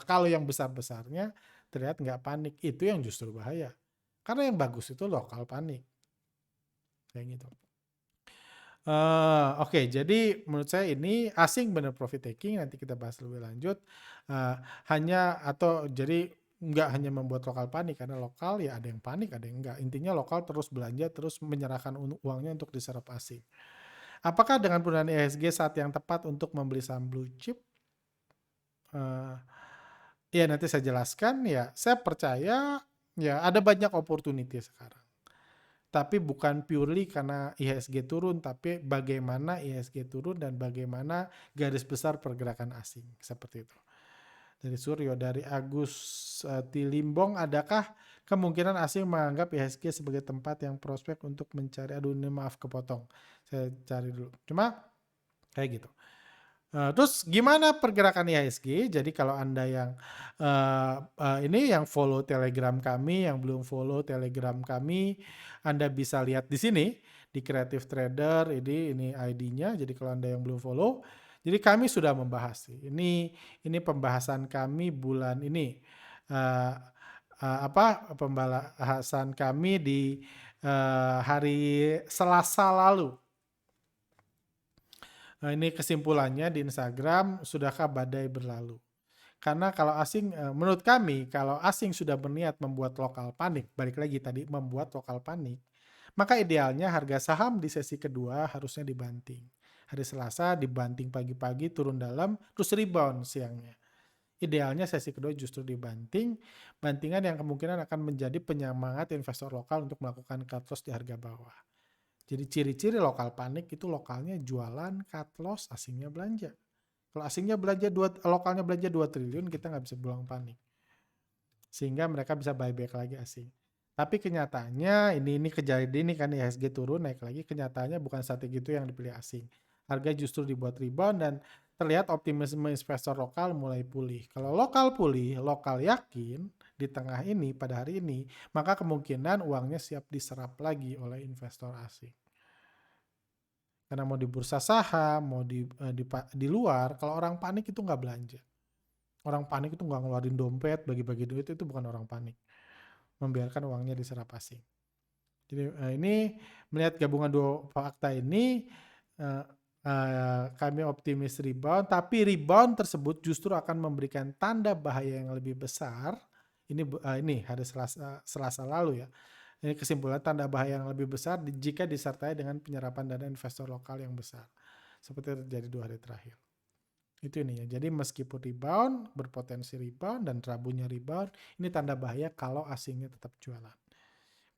kalau yang besar-besarnya terlihat nggak panik. Itu yang justru bahaya. Karena yang bagus itu lokal panik. Kayak gitu. Oke, jadi menurut saya ini asing bener profit taking, nanti kita bahas lebih lanjut. Jadi nggak hanya membuat lokal panik, karena lokal ya ada yang panik, ada yang enggak. Intinya lokal terus belanja, terus menyerahkan uangnya untuk diserap asing. Apakah dengan penggunaan IHSG saat yang tepat untuk membeli saham blue chip? Ya nanti saya jelaskan ya. Saya percaya Ya, ada banyak opportunity sekarang. Tapi bukan purely karena IHSG turun, tapi bagaimana IHSG turun dan bagaimana garis besar pergerakan asing. Seperti itu. Dari Suryo, dari Agus Tilimbong, adakah kemungkinan asing menganggap IHSG sebagai tempat yang prospek untuk mencari, aduh ini maaf kepotong, saya cari dulu. Cuma kayak gitu. Terus gimana pergerakan IHSG? Jadi kalau Anda yang ini yang follow Telegram kami, yang belum follow Telegram kami, Anda bisa lihat di sini di Creative Trader, ini ID-nya. Jadi kalau Anda yang belum follow, jadi kami sudah membahas. Ini pembahasan kami bulan ini. Pembahasan kami di hari Selasa lalu. Nah, ini kesimpulannya di Instagram, sudahkah badai berlalu? Karena kalau asing, menurut kami, kalau asing sudah berniat membuat lokal panik, balik lagi tadi, membuat lokal panik, maka idealnya harga saham di sesi kedua harusnya dibanting. Hari Selasa dibanting pagi-pagi, turun dalam, terus rebound siangnya. Idealnya sesi kedua justru dibanting, bantingan yang kemungkinan akan menjadi penyemangat investor lokal untuk melakukan cut loss di harga bawah. Jadi ciri-ciri lokal panik itu lokalnya jualan, cut loss, asingnya belanja. Kalau asingnya belanja lokalnya belanja 2 triliun, kita nggak bisa bilang panik. Sehingga mereka bisa buyback lagi asing. Tapi kenyataannya ini kejadian ini kan IHSG turun naik lagi, kenyataannya bukan strategi itu yang dipilih asing. Harga justru dibuat rebound dan terlihat optimisme investor lokal mulai pulih. Kalau lokal pulih, lokal yakin di tengah ini pada hari ini, maka kemungkinan uangnya siap diserap lagi oleh investor asing. Karena mau di bursa saham, mau di luar, kalau orang panik itu nggak belanja. Orang panik itu nggak ngeluarin dompet, bagi-bagi duit, itu bukan orang panik. Membiarkan uangnya diserap asing. Jadi ini melihat gabungan dua fakta ini, kami optimis rebound, tapi rebound tersebut justru akan memberikan tanda bahaya yang lebih besar. Ini hari Selasa lalu ya. Ini kesimpulan tanda bahaya yang lebih besar jika disertai dengan penyerapan dana investor lokal yang besar. Seperti terjadi 2 hari terakhir. Itu ini ya. Jadi meskipun rebound, berpotensi rebound dan Rabunya rebound, ini tanda bahaya kalau asingnya tetap jualan.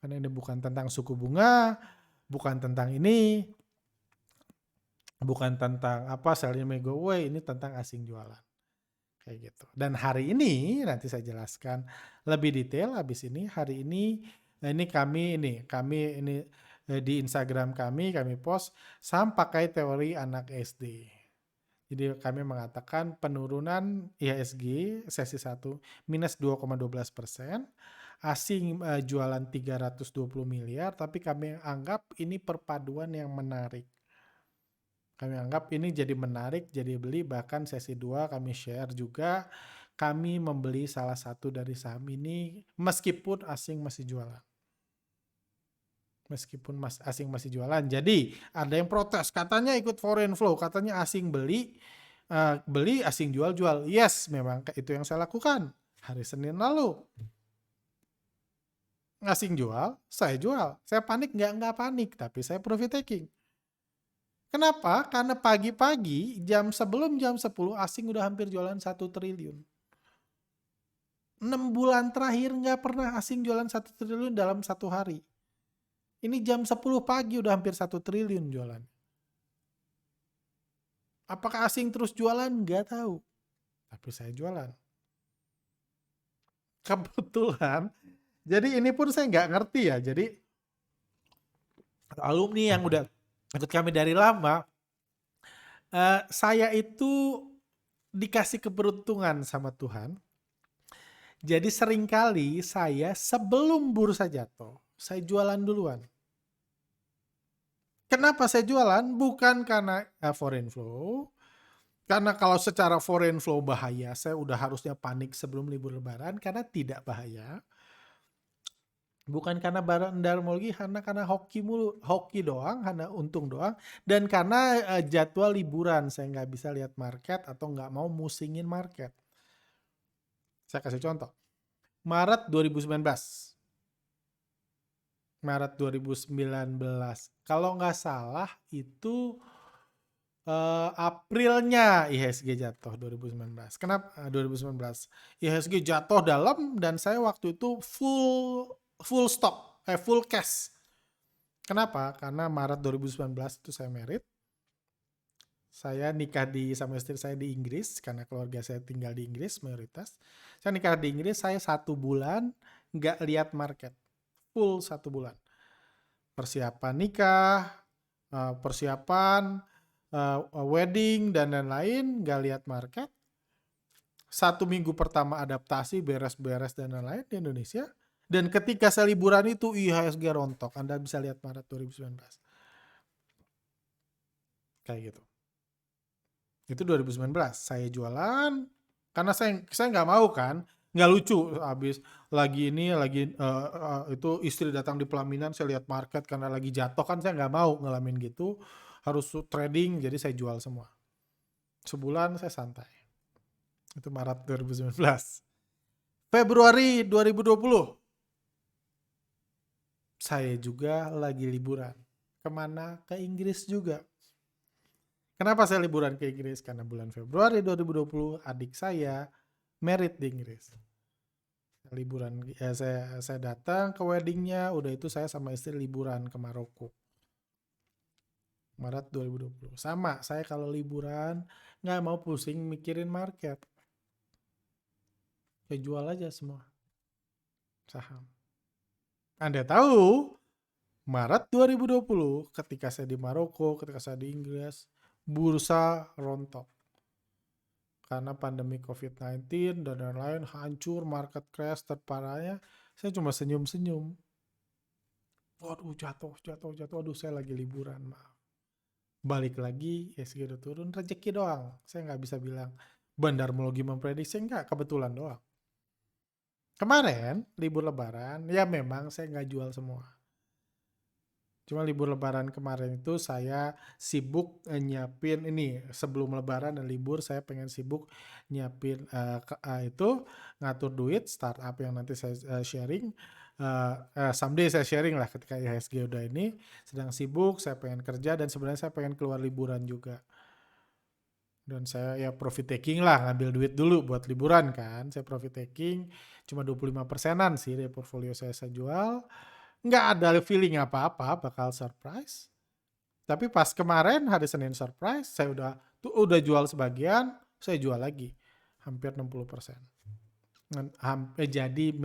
Karena ini bukan tentang suku bunga, bukan tentang ini, bukan tentang selling may go away, ini tentang asing jualan. Kayak gitu. Dan hari ini nanti saya jelaskan lebih detail habis ini. Hari ini kami di Instagram kami post saham pakai teori anak SD. Jadi kami mengatakan penurunan IHSG sesi 1 minus 2,12%, asing jualan 320 miliar, tapi kami anggap ini perpaduan yang menarik. Kami anggap ini jadi menarik, jadi beli, bahkan sesi 2 kami share juga, kami membeli salah satu dari saham ini meskipun asing masih jualan. Meskipun asing masih jualan. Jadi ada yang protes, katanya ikut foreign flow, katanya asing beli, asing jual. Yes, memang itu yang saya lakukan. Hari Senin lalu. Asing jual, saya jual. Saya panik nggak panik, tapi saya profit taking. Kenapa? Karena pagi-pagi sebelum jam 10 asing udah hampir jualan 1 triliun. 6 bulan terakhir nggak pernah asing jualan 1 triliun dalam 1 hari. Ini jam 10 pagi udah hampir 1 triliun jualan. Apakah asing terus jualan? Nggak tahu. Tapi saya jualan. Kebetulan. Jadi ini pun saya nggak ngerti ya. Jadi alumni yang udah ikut kami dari lama, saya itu dikasih keberuntungan sama Tuhan. Jadi seringkali saya sebelum bursa jatuh, saya jualan duluan. Kenapa saya jualan? Bukan karena foreign flow. Karena kalau secara foreign flow bahaya, saya udah harusnya panik sebelum libur lebaran, karena tidak bahaya. Bukan karena darmologi, karena hoki doang, karena untung doang, dan karena jadwal liburan, saya nggak bisa lihat market atau nggak mau musingin market. Saya kasih contoh. Maret 2019. Kalau nggak salah itu Aprilnya IHSG jatuh 2019. Kenapa? 2019. IHSG jatuh dalam dan saya waktu itu full stock, full cash. Kenapa? Karena Maret 2019 itu saya merit. Saya nikah sama istri saya di Inggris karena keluarga saya tinggal di Inggris mayoritas. Saya nikah di Inggris, saya 1 bulan nggak lihat market, full 1 bulan. Persiapan nikah, persiapan wedding dan lain-lain, nggak lihat market. 1 minggu pertama adaptasi, beres-beres dan lain-lain di Indonesia. Dan ketika saya liburan itu IHSG rontok. Anda bisa lihat Maret 2019. Kayak gitu. Itu 2019. Saya jualan karena saya nggak mau kan, nggak lucu habis lagi ini lagi itu istri datang di pelaminan saya lihat market karena lagi jatuh kan saya nggak mau ngalamin gitu, harus trading jadi saya jual semua. Sebulan saya santai. Itu Maret 2019. Februari 2020 saya juga lagi liburan. Kemana? Ke Inggris juga. Kenapa saya liburan ke Inggris? Karena bulan Februari 2020 adik saya merit di Inggris. Liburan, ya saya datang ke weddingnya, udah itu saya sama istri liburan ke Maroko. Maret 2020. Sama, saya kalau liburan nggak mau pusing mikirin market. Saya jual aja semua saham. Anda tahu, Maret 2020 ketika saya di Maroko, ketika saya di Inggris, bursa rontok. Karena pandemi COVID-19 dan lain-lain hancur, market crash, terparahnya, saya cuma senyum-senyum. Waduh jatuh, aduh saya lagi liburan, maaf. Balik lagi, IHSG udah turun, rezeki doang. Saya nggak bisa bilang bandarmologi memprediksi, enggak, kebetulan doang. Kemarin, libur lebaran, ya memang saya nggak jual semua. Cuma libur lebaran kemarin itu saya sibuk nyiapin ini, sebelum lebaran dan libur saya pengen sibuk nyiapin itu ngatur duit startup yang nanti saya sharing, someday saya sharing lah ketika IHSG udah ini, sedang sibuk, saya pengen kerja dan sebenarnya saya pengen keluar liburan juga. Dan saya ya profit taking lah, ngambil duit dulu buat liburan kan, saya profit taking cuma 25%-an sih dari portfolio saya jual. Nggak ada feeling apa-apa, bakal surprise. Tapi pas kemarin hari Senin surprise, saya udah jual sebagian, saya jual lagi. Hampir 60%. Jadi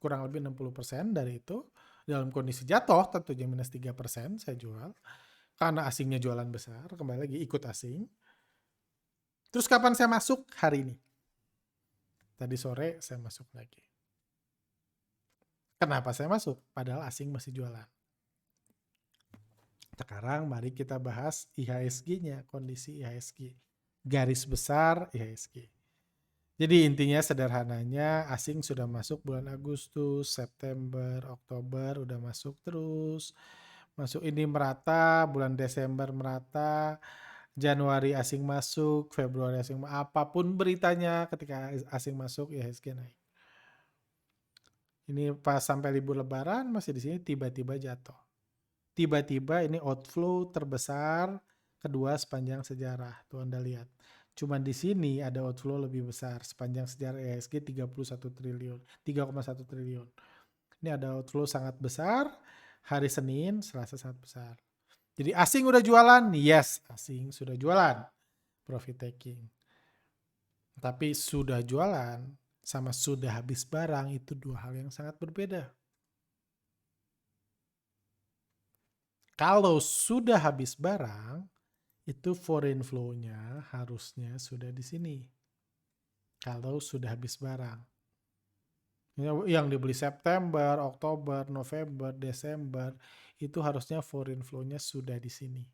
kurang lebih 60% dari itu. Dalam kondisi jatuh, tentunya minus 3% saya jual. Karena asingnya jualan besar, kembali lagi ikut asing. Terus kapan saya masuk? Hari ini. Tadi sore saya masuk lagi. Kenapa saya masuk? Padahal asing masih jualan. Sekarang mari kita bahas IHSG-nya, kondisi IHSG. Garis besar IHSG. Jadi intinya sederhananya asing sudah masuk bulan Agustus, September, Oktober udah masuk terus. Masuk ini merata, bulan Desember merata, Januari asing masuk, Februari asing apapun beritanya ketika asing masuk IHSG naik. Ini pas sampai libur lebaran masih di sini tiba-tiba jatuh. Tiba-tiba ini outflow terbesar kedua sepanjang sejarah. Tuh Anda lihat. Cuma di sini ada outflow lebih besar sepanjang sejarah IHSG 31 triliun, 3,1 triliun. Ini ada outflow sangat besar hari Senin, Selasa sangat besar. Jadi asing udah jualan? Yes, asing sudah jualan. Profit taking. Tapi sudah jualan sama sudah habis barang itu dua hal yang sangat berbeda. Kalau sudah habis barang, itu foreign flow-nya harusnya sudah di sini. Kalau sudah habis barang. Yang dibeli September, Oktober, November, Desember, itu harusnya foreign flow-nya sudah di sini.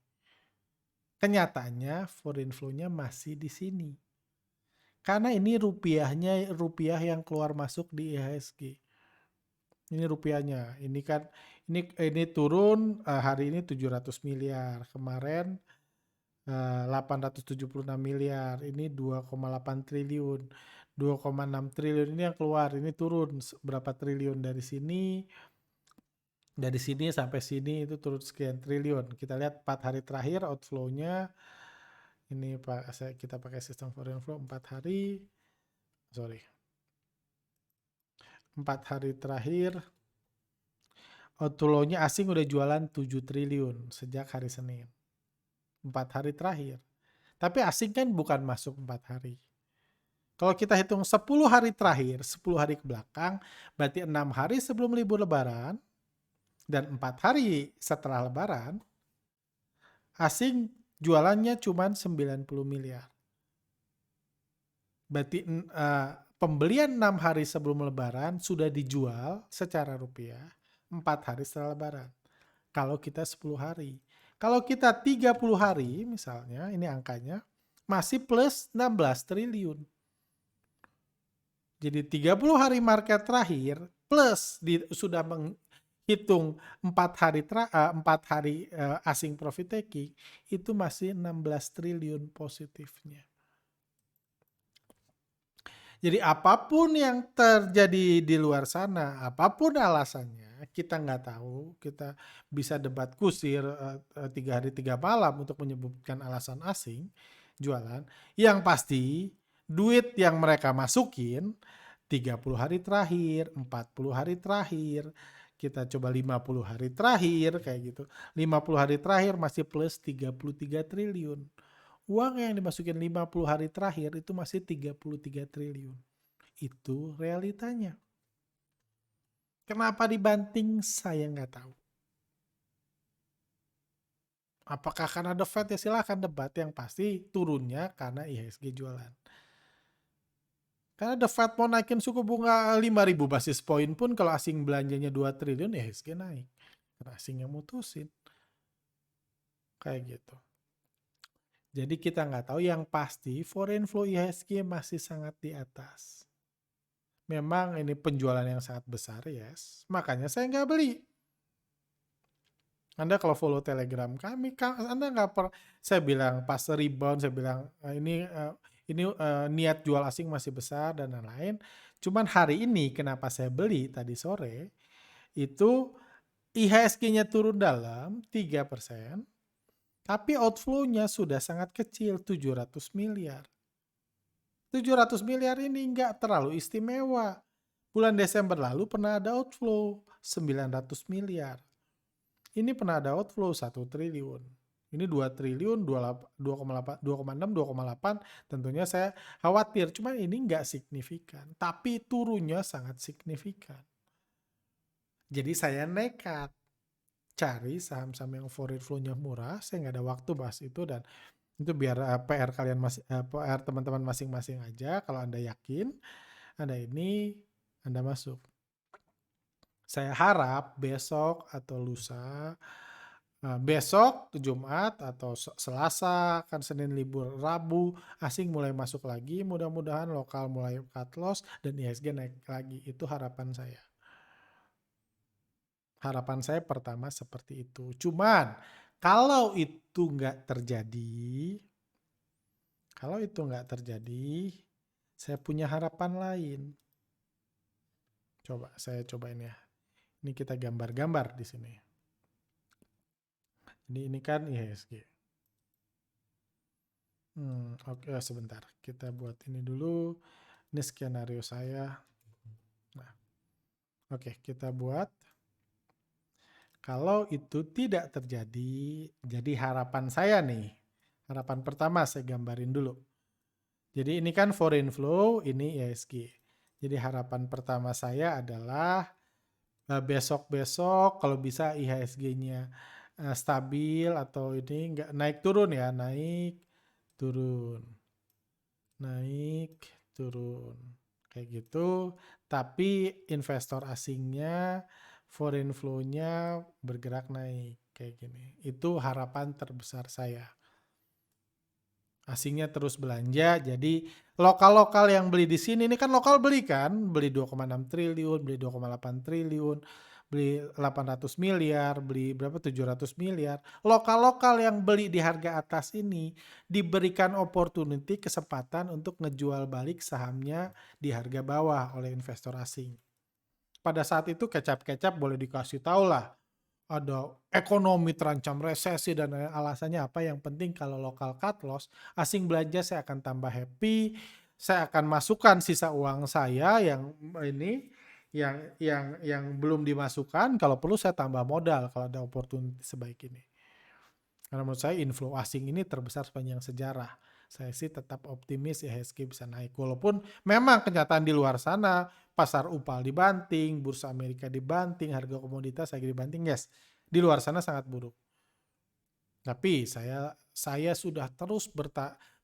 Kenyataannya foreign flow-nya masih di sini. Karena ini rupiah yang keluar masuk di IHSG. Ini rupiahnya. Ini kan ini turun hari ini 700 miliar. Kemarin 876 miliar, ini 2,8 triliun, 2,6 triliun ini yang keluar, ini turun berapa triliun dari sini sampai sini itu turun sekian triliun. Kita lihat 4 hari terakhir outflow-nya Ini kita pakai sistem foreign flow 4 hari. Sorry. 4 hari terakhir outflow-nya asing udah jualan 7 triliun sejak hari Senin. 4 hari terakhir. Tapi asing kan bukan masuk 4 hari. Kalau kita hitung 10 hari terakhir, 10 hari ke belakang, berarti 6 hari sebelum libur lebaran, dan 4 hari setelah lebaran, asing jualannya cuma 90 miliar. Berarti pembelian 6 hari sebelum lebaran sudah dijual secara rupiah 4 hari setelah lebaran. Kalau kita 10 hari. Kalau kita 30 hari misalnya, ini angkanya, masih plus 16 triliun. Jadi 30 hari market terakhir plus sudah menghitung 4 hari asing profit taking, itu masih 16 triliun positifnya. Jadi apapun yang terjadi di luar sana, apapun alasannya, kita nggak tahu, kita bisa debat kusir 3 hari 3 malam untuk menyebutkan alasan asing jualan. Yang pasti duit yang mereka masukin 30 hari terakhir, 40 hari terakhir, kita coba 50 hari terakhir kayak gitu. 50 hari terakhir masih plus 33 triliun. Uang yang dimasukin 50 hari terakhir itu masih 33 triliun. Itu realitanya. Kenapa dibanting? Saya nggak tahu. Apakah karena The Fed? Ya silahkan debat. Yang pasti turunnya karena IHSG jualan. Karena The Fed mau naikin suku bunga 5.000 basis point pun kalau asing belanjanya 2 triliun, IHSG naik. Karena asing yang mutusin. Kayak gitu. Jadi kita nggak tahu, yang pasti foreign flow IHSG masih sangat di atas. Memang ini penjualan yang sangat besar, yes. Makanya saya nggak beli. Anda kalau follow Telegram kami, Anda nggak saya bilang pas rebound, saya bilang ini niat jual asing masih besar dan lain-lain. Cuman hari ini kenapa saya beli tadi sore, itu IHSG-nya turun dalam 3%, tapi outflow-nya sudah sangat kecil, 700 miliar. 700 miliar ini nggak terlalu istimewa. Bulan Desember lalu pernah ada outflow 900 miliar. Ini pernah ada outflow 1 triliun. Ini 2 triliun, 2,6, 2,8. Tentunya saya khawatir. Cuma ini nggak signifikan. Tapi turunnya sangat signifikan. Jadi saya nekat cari saham-saham yang foreign flow-nya murah. Saya nggak ada waktu bahas itu, dan itu biar PR kalian PR teman-teman masing-masing aja. Kalau Anda yakin Anda ini, Anda masuk. Saya harap besok atau lusa, besok Jumat atau Selasa, kan Senin libur, Rabu asing mulai masuk lagi, mudah-mudahan lokal mulai cut loss dan IHSG naik lagi. Itu harapan saya. Harapan saya pertama seperti itu. Cuman kalau itu nggak terjadi, saya punya harapan lain. Coba saya cobain ya. Ini kita gambar-gambar di sini. Ini kan IHSG. Oke, sebentar. Kita buat ini dulu. Ini skenario saya. Nah, oke, kita buat. Kalau itu tidak terjadi, jadi harapan saya nih. Harapan pertama saya gambarin dulu. Jadi ini kan foreign flow, ini IHSG. Jadi harapan pertama saya adalah besok-besok kalau bisa IHSG-nya stabil, atau ini nggak naik turun ya, naik turun kayak gitu, tapi investor asingnya foreign flow-nya bergerak naik kayak gini. Itu harapan terbesar saya. Asingnya terus belanja, jadi lokal-lokal yang beli di sini, ini kan lokal beli 2,6 triliun, beli 2,8 triliun, beli 800 miliar, beli berapa 700 miliar. Lokal-lokal yang beli di harga atas ini diberikan opportunity, kesempatan untuk ngejual balik sahamnya di harga bawah oleh investor asing. Pada saat itu kecap-kecap boleh dikasih tahu lah, ada ekonomi terancam resesi dan alasannya apa, yang penting kalau lokal cut loss, asing belanja saya akan tambah happy, saya akan masukkan sisa uang saya yang ini, yang belum dimasukkan, kalau perlu saya tambah modal kalau ada opportunity sebaik ini. Karena menurut saya inflow asing ini terbesar sepanjang sejarah. Saya sih tetap optimis IHSG bisa naik. Walaupun memang kenyataan di luar sana, pasar UPAL dibanting, bursa Amerika dibanting, harga komoditas lagi dibanting, yes. Di luar sana sangat buruk. Tapi saya sudah terus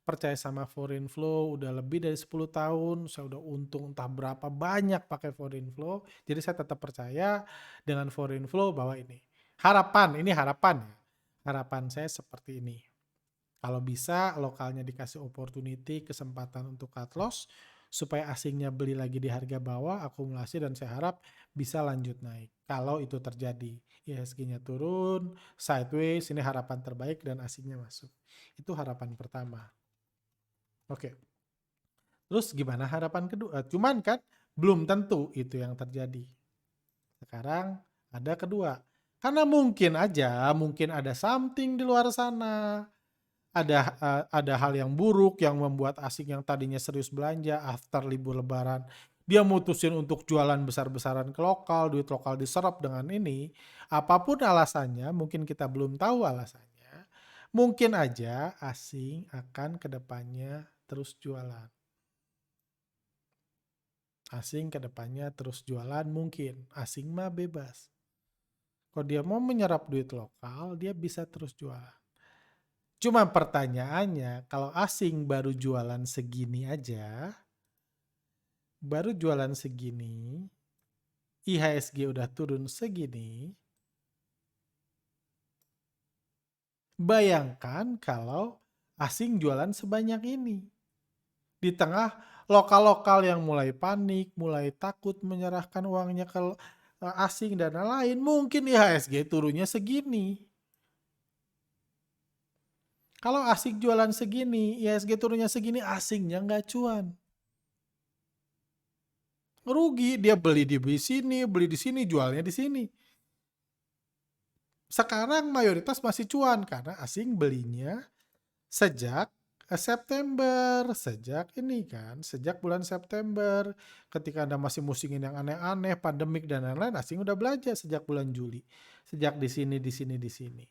percaya sama foreign flow, udah lebih dari 10 tahun, saya udah untung entah berapa banyak pakai foreign flow, jadi saya tetap percaya dengan foreign flow bahwa ini harapan ya. Harapan saya seperti ini. Kalau bisa lokalnya dikasih opportunity, kesempatan untuk cut loss, supaya asingnya beli lagi di harga bawah, akumulasi, dan saya harap bisa lanjut naik. Kalau itu terjadi, IHSG-nya turun, sideways, ini harapan terbaik dan asingnya masuk. Itu harapan pertama. Oke. Terus gimana harapan kedua? Cuman kan belum tentu itu yang terjadi. Sekarang ada kedua. Karena mungkin ada something di luar sana. Ada hal yang buruk yang membuat asing yang tadinya serius belanja after libur lebaran, dia mutusin untuk jualan besar-besaran ke lokal, duit lokal diserap dengan ini. Apapun alasannya, mungkin kita belum tahu alasannya. Mungkin aja asing akan kedepannya terus jualan. Asing kedepannya terus jualan mungkin. Asing mah bebas. Kalau dia mau menyerap duit lokal, dia bisa terus jualan. Cuma pertanyaannya, kalau asing baru jualan segini aja, IHSG udah turun segini, bayangkan kalau asing jualan sebanyak ini. Di tengah lokal-lokal yang mulai panik, mulai takut menyerahkan uangnya ke asing dan lain-lain, mungkin IHSG turunnya segini. Kalau asing jualan segini, IHSG turunnya segini, asingnya nggak cuan. Rugi, dia beli di sini, jualnya di sini. Sekarang mayoritas masih cuan karena asing belinya sejak September, sejak bulan September, ketika Anda masih musingin yang aneh-aneh, pandemik dan lain-lain, asing udah belanja sejak bulan Juli, sejak di sini.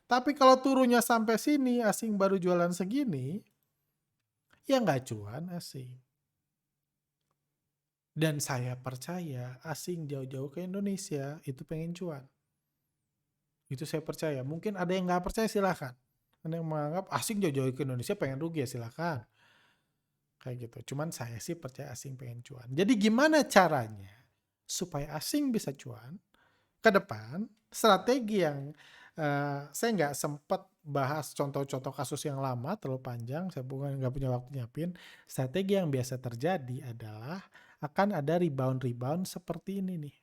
Tapi kalau turunnya sampai sini, asing baru jualan segini, ya nggak cuan asing. Dan saya percaya asing jauh-jauh ke Indonesia itu pengen cuan. Itu saya percaya. Mungkin ada yang nggak percaya, silahkan. Ada yang menganggap asing jauh-jauh ke Indonesia pengen rugi, ya silahkan. Kayak gitu. Cuman saya sih percaya asing pengen cuan. Jadi gimana caranya supaya asing bisa cuan? Ke depan, strategi yang saya nggak sempat bahas contoh-contoh kasus yang lama, terlalu panjang, saya bukan nggak punya waktu nyiapin. Strategi yang biasa terjadi adalah akan ada rebound seperti ini nih.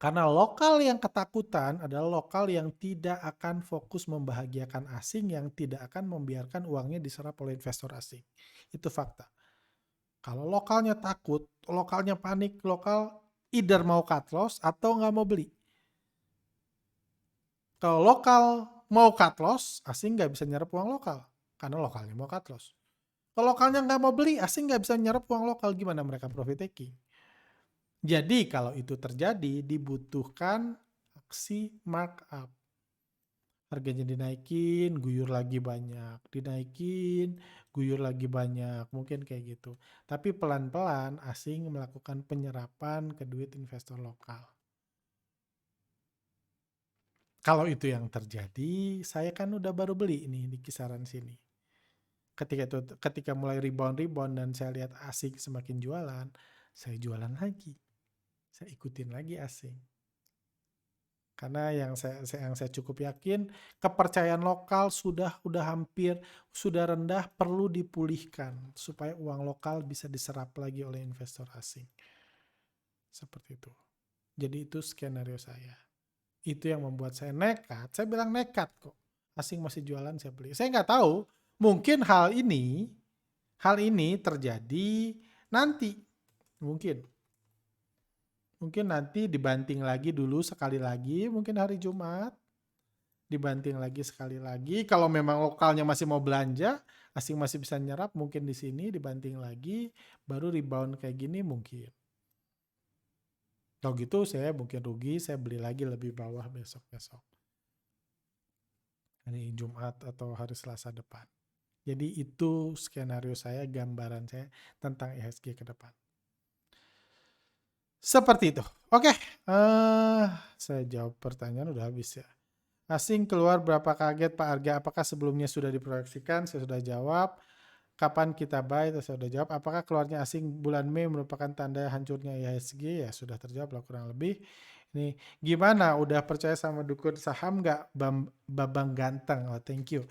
Karena lokal yang ketakutan adalah lokal yang tidak akan fokus membahagiakan asing, yang tidak akan membiarkan uangnya diserap oleh investor asing. Itu fakta. Kalau lokalnya takut, lokalnya panik, lokal either mau cut loss atau nggak mau beli. Kalau lokal mau cut loss, asing nggak bisa nyerap uang lokal. Karena lokalnya mau cut loss. Kalau lokalnya nggak mau beli, asing nggak bisa nyerap uang lokal. Gimana mereka profit taking? Jadi kalau itu terjadi, dibutuhkan aksi markup. Harganya dinaikin, guyur lagi banyak. Dinaikin, guyur lagi banyak. Mungkin kayak gitu. Tapi pelan-pelan asing melakukan penyerapan ke duit investor lokal. Kalau itu yang terjadi, saya kan udah baru beli ini di kisaran sini. Ketika mulai rebound dan saya lihat asing semakin jualan, saya jualan lagi. Saya ikutin lagi asing. Karena yang saya cukup yakin, kepercayaan lokal sudah rendah, perlu dipulihkan supaya uang lokal bisa diserap lagi oleh investor asing. Seperti itu. Jadi itu skenario saya. Itu yang membuat saya nekat. Saya bilang nekat kok. Asing masih jualan, saya beli. Saya nggak tahu, mungkin hal ini terjadi nanti. Mungkin. Mungkin nanti dibanting lagi dulu sekali lagi, mungkin hari Jumat. Dibanting lagi sekali lagi. Kalau memang lokalnya masih mau belanja, asing masih bisa nyerap, mungkin di sini dibanting lagi, baru rebound kayak gini mungkin. Kalau gitu saya mungkin rugi, saya beli lagi lebih bawah besok-besok. Hari Jumat atau hari Selasa depan. Jadi itu skenario saya, gambaran saya tentang IHSG ke depan. Seperti itu. Oke, saya jawab pertanyaan udah habis ya. Asing keluar berapa kaget Pak Arga? Apakah sebelumnya sudah diproyeksikan? Saya sudah jawab. Kapan kita buy? Saya sudah jawab. Apakah keluarnya asing bulan Mei merupakan tanda hancurnya IHSG? Ya sudah terjawab lah kurang lebih. Ini gimana? Udah percaya sama dukun saham nggak? Babang ganteng. Oh, thank you.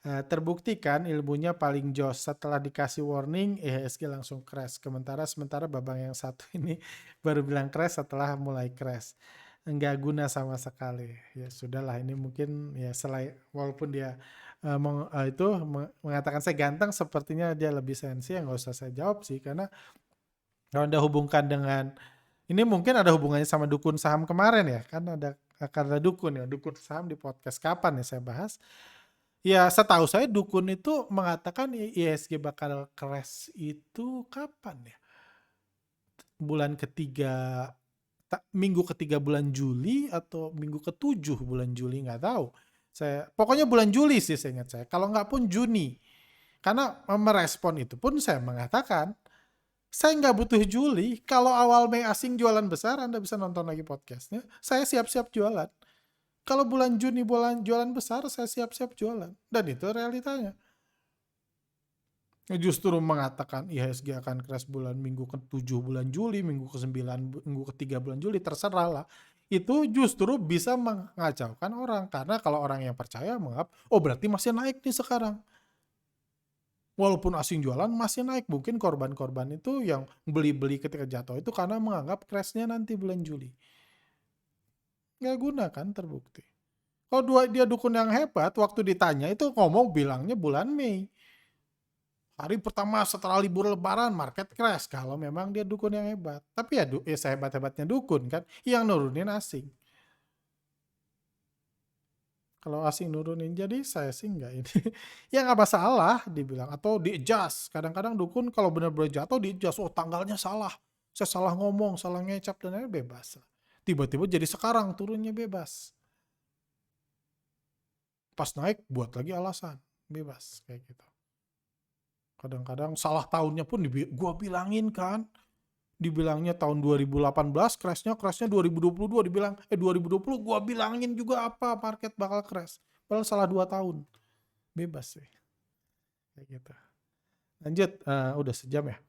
Terbukti kan ilmunya paling jos. Setelah dikasih warning, IHSG langsung crash. Sementara babang yang satu ini baru bilang crash setelah mulai crash. Nggak guna sama sekali. Ya sudahlah, ini mungkin ya selain walaupun dia mengatakan saya ganteng, sepertinya dia lebih sensi, ya nggak usah saya jawab sih, karena kalau Anda hubungkan dengan ini mungkin ada hubungannya sama dukun saham kemarin ya, kan ada karena dukun saham di podcast kapan ya saya bahas. Ya setahu saya dukun itu mengatakan IHSG bakal crash itu kapan ya? Bulan ketiga, minggu ketiga bulan Juli atau minggu ketujuh bulan Juli, nggak tahu. Pokoknya bulan Juli sih saya ingat saya. Kalau nggak pun Juni. Karena merespon itu pun saya mengatakan, saya nggak butuh Juli. Kalau awal Mei asing jualan besar, Anda bisa nonton lagi podcastnya. Saya siap-siap jualan. Kalau bulan Juni bulan jualan besar, saya siap-siap jualan. Dan itu realitanya. Justru mengatakan IHSG akan crash minggu ke-7 bulan Juli, minggu ke-9, minggu ke-3 bulan Juli, terserah lah. Itu justru bisa mengacaukan orang. Karena kalau orang yang percaya menganggap, oh berarti masih naik nih sekarang. Walaupun asing jualan masih naik. Mungkin korban-korban itu yang beli-beli ketika jatuh itu karena menganggap crashnya nanti bulan Juli. Nggak guna kan, terbukti. Kalau dia dukun yang hebat, waktu ditanya itu ngomong bilangnya bulan Mei. Hari pertama setelah libur lebaran market crash kalau memang dia dukun yang hebat. Tapi ya sehebat-hebatnya dukun kan, yang nurunin asing. Kalau asing nurunin, jadi saya sih enggak ini. Ya nggak masalah dibilang, atau di-adjust. Kadang-kadang dukun kalau benar-benar jatuh di-adjust, oh tanggalnya salah. Saya salah ngomong, salah ngecap, dan lain bebas. Tiba-tiba jadi sekarang turunnya bebas. Pas naik buat lagi alasan, bebas kayak gitu. Kadang-kadang salah tahunnya pun gua bilangin kan. Dibilangnya tahun 2018 crashnya 2022 dibilang 2020 gua bilangin juga apa market bakal crash. Padahal salah 2 tahun. Bebas sih. Kayak gitu. Lanjut, udah sejam ya.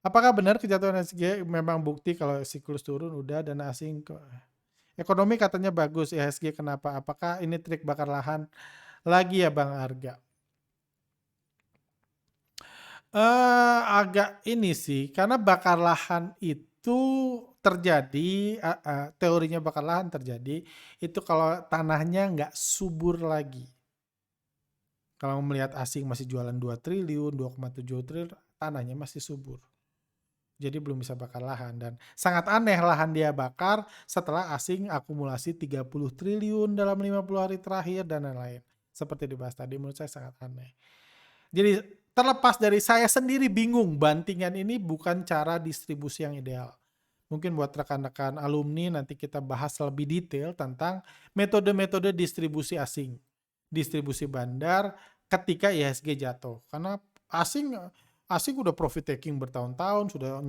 Apakah benar kejatuhan IHSG memang bukti kalau siklus turun udah dan asing ekonomi katanya bagus, IHSG kenapa? Apakah ini trik bakar lahan lagi ya Bang Arga? Agak ini sih, karena bakar lahan itu terjadi, teorinya bakar lahan terjadi, itu kalau tanahnya nggak subur lagi. Kalau melihat asing masih jualan 2 triliun, 2,7 triliun, tanahnya masih subur. Jadi belum bisa bakar lahan, dan sangat aneh lahan dia bakar setelah asing akumulasi 30 triliun dalam 50 hari terakhir dan lain-lain. Seperti dibahas tadi, menurut saya sangat aneh. Jadi terlepas dari saya sendiri bingung, bantingan ini bukan cara distribusi yang ideal. Mungkin buat rekan-rekan alumni nanti kita bahas lebih detail tentang metode-metode distribusi asing. Distribusi bandar ketika IHSG jatuh. Karena asing udah profit taking bertahun-tahun, sudah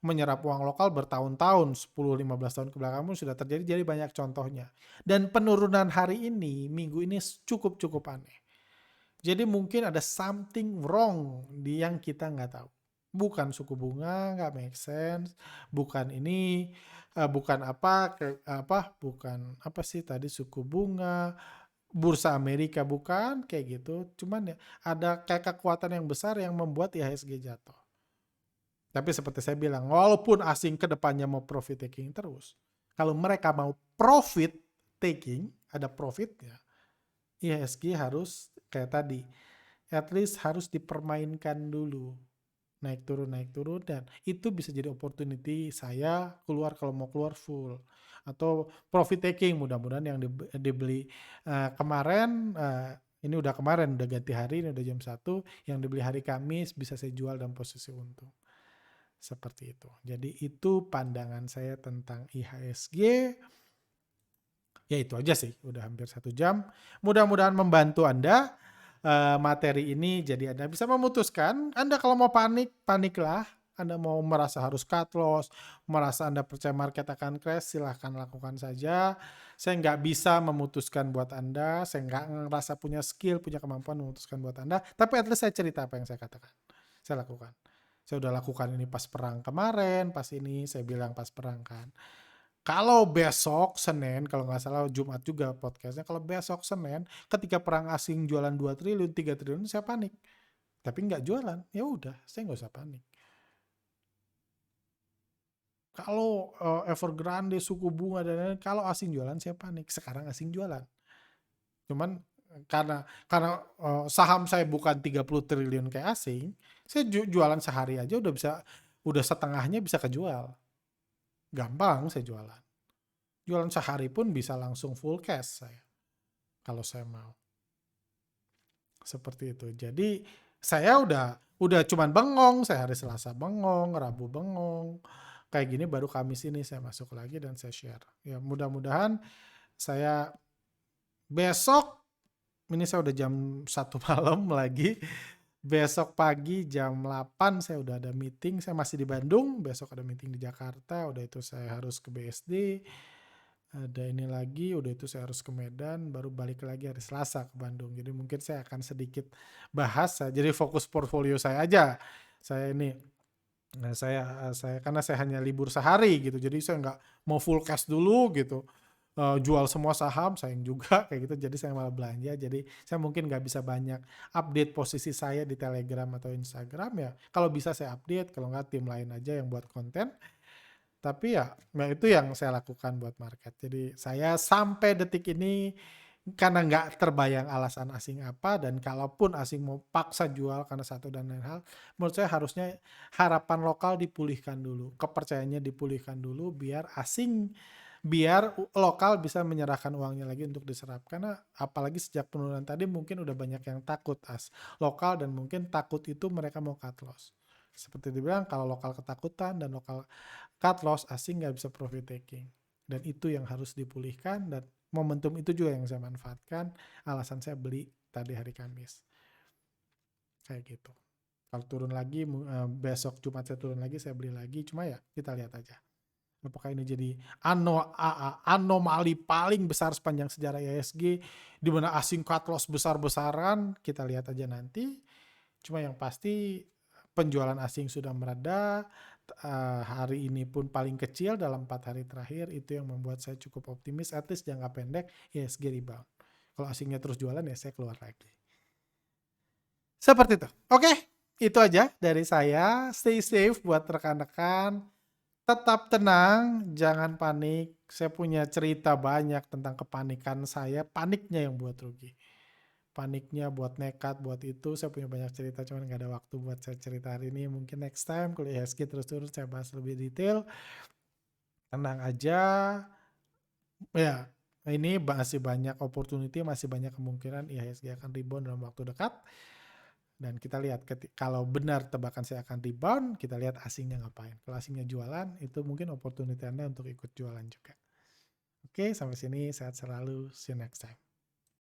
menyerap uang lokal bertahun-tahun, 10-15 tahun kebelakang pun sudah terjadi, jadi banyak contohnya. Dan penurunan hari ini, minggu ini cukup aneh. Jadi mungkin ada something wrong di yang kita nggak tahu. Bukan suku bunga, nggak make sense. Bukan ini, bukan bukan apa sih tadi suku bunga, bursa Amerika bukan, kayak gitu. Cuman ya ada kayak kekuatan yang besar yang membuat IHSG jatuh. Tapi seperti saya bilang, walaupun asing kedepannya mau profit taking terus, kalau mereka mau profit taking, ada profitnya, IHSG harus kayak tadi, at least harus dipermainkan dulu. naik turun, dan itu bisa jadi opportunity saya keluar kalau mau keluar full. Atau profit taking, mudah-mudahan yang dibeli kemarin, ini udah kemarin, udah ganti hari, ini udah jam 1, yang dibeli hari Kamis bisa saya jual dalam posisi untung. Seperti itu. Jadi itu pandangan saya tentang IHSG. Ya itu aja sih, udah hampir 1 jam. Mudah-mudahan membantu Anda materi ini, jadi Anda bisa memutuskan. Anda kalau mau panik, paniklah. Anda mau merasa harus cut loss, merasa Anda percaya market akan crash, silahkan lakukan saja. Saya nggak bisa memutuskan buat Anda, saya nggak ngerasa punya skill, punya kemampuan memutuskan buat Anda, tapi at least saya cerita apa yang saya katakan. Saya lakukan. Saya udah lakukan ini pas perang kemarin, pas ini saya bilang pas perang kan. Kalau besok Senin, kalau nggak salah Jumat juga podcastnya, kalau besok Senin ketika perang asing jualan 2 triliun, 3 triliun, saya panik. Tapi nggak jualan, ya udah, saya nggak usah panik. Kalau Evergrande, suku bunga, dan lain-lain, kalau asing jualan saya panik. Sekarang asing jualan. Cuman karena saham saya bukan 30 triliun kayak asing, saya jualan sehari aja udah setengahnya bisa kejual. Gampang saya jualan. Jualan sehari pun bisa langsung full cash saya, kalau saya mau. Seperti itu. Jadi saya udah cuman bengong, saya hari Selasa bengong, Rabu bengong. Kayak gini baru Kamis ini saya masuk lagi dan saya share. Ya mudah-mudahan saya besok, ini saya udah jam 1 malam lagi. Besok pagi jam 8 saya udah ada meeting, saya masih di Bandung, besok ada meeting di Jakarta, udah itu saya harus ke BSD. Ada ini lagi, udah itu saya harus ke Medan, baru balik lagi hari Selasa ke Bandung. Jadi mungkin saya akan sedikit bahas, jadi fokus portfolio saya aja. Saya ini, nah saya karena saya hanya libur sehari gitu, jadi saya nggak mau full cash dulu gitu. Jual semua saham, sayang juga kayak gitu, jadi saya malah belanja. Jadi saya mungkin nggak bisa banyak update posisi saya di Telegram atau Instagram ya. Kalau bisa saya update, kalau nggak tim lain aja yang buat konten. Tapi ya itu yang saya lakukan buat market. Jadi saya sampai detik ini karena nggak terbayang alasan asing apa, dan kalaupun asing mau paksa jual karena satu dan lain hal, menurut saya harusnya harapan lokal dipulihkan dulu, kepercayaannya dipulihkan dulu biar lokal bisa menyerahkan uangnya lagi untuk diserap. Karena apalagi sejak penurunan tadi mungkin udah banyak yang takut lokal, dan mungkin takut itu mereka mau cut loss. Seperti dibilang, kalau lokal ketakutan dan lokal cut loss, asing nggak bisa profit taking. Dan itu yang harus dipulihkan, dan momentum itu juga yang saya manfaatkan. Alasan saya beli tadi hari Kamis. Kayak gitu. Kalau turun lagi, besok Jumat saya turun lagi, saya beli lagi. Cuma ya kita lihat aja. Apakah ini jadi anomali paling besar sepanjang sejarah IHSG, di mana asing cut loss besar-besaran, kita lihat aja nanti. Cuma yang pasti penjualan asing sudah mereda, hari ini pun paling kecil dalam 4 hari terakhir, itu yang membuat saya cukup optimis, at least jangka pendek IHSG rebound. Kalau asingnya terus jualan ya saya keluar lagi. Seperti itu. Oke, itu aja dari saya. Stay safe buat rekan-rekan. Tetap tenang, jangan panik. Saya punya cerita banyak tentang kepanikan saya, paniknya yang buat rugi. Paniknya buat nekat, buat itu. Saya punya banyak cerita, cuman gak ada waktu buat saya cerita hari ini. Mungkin next time kalau IHSG terus-terus saya bahas lebih detail. Tenang aja. Ya, ini masih banyak opportunity, masih banyak kemungkinan IHSG akan rebound dalam waktu dekat. Dan kita lihat kalau benar tebakan saya akan rebound, kita lihat asingnya ngapain. Kalau asingnya jualan, itu mungkin opportunity Anda untuk ikut jualan juga. Oke, sampai sini sehat selalu. See you next time.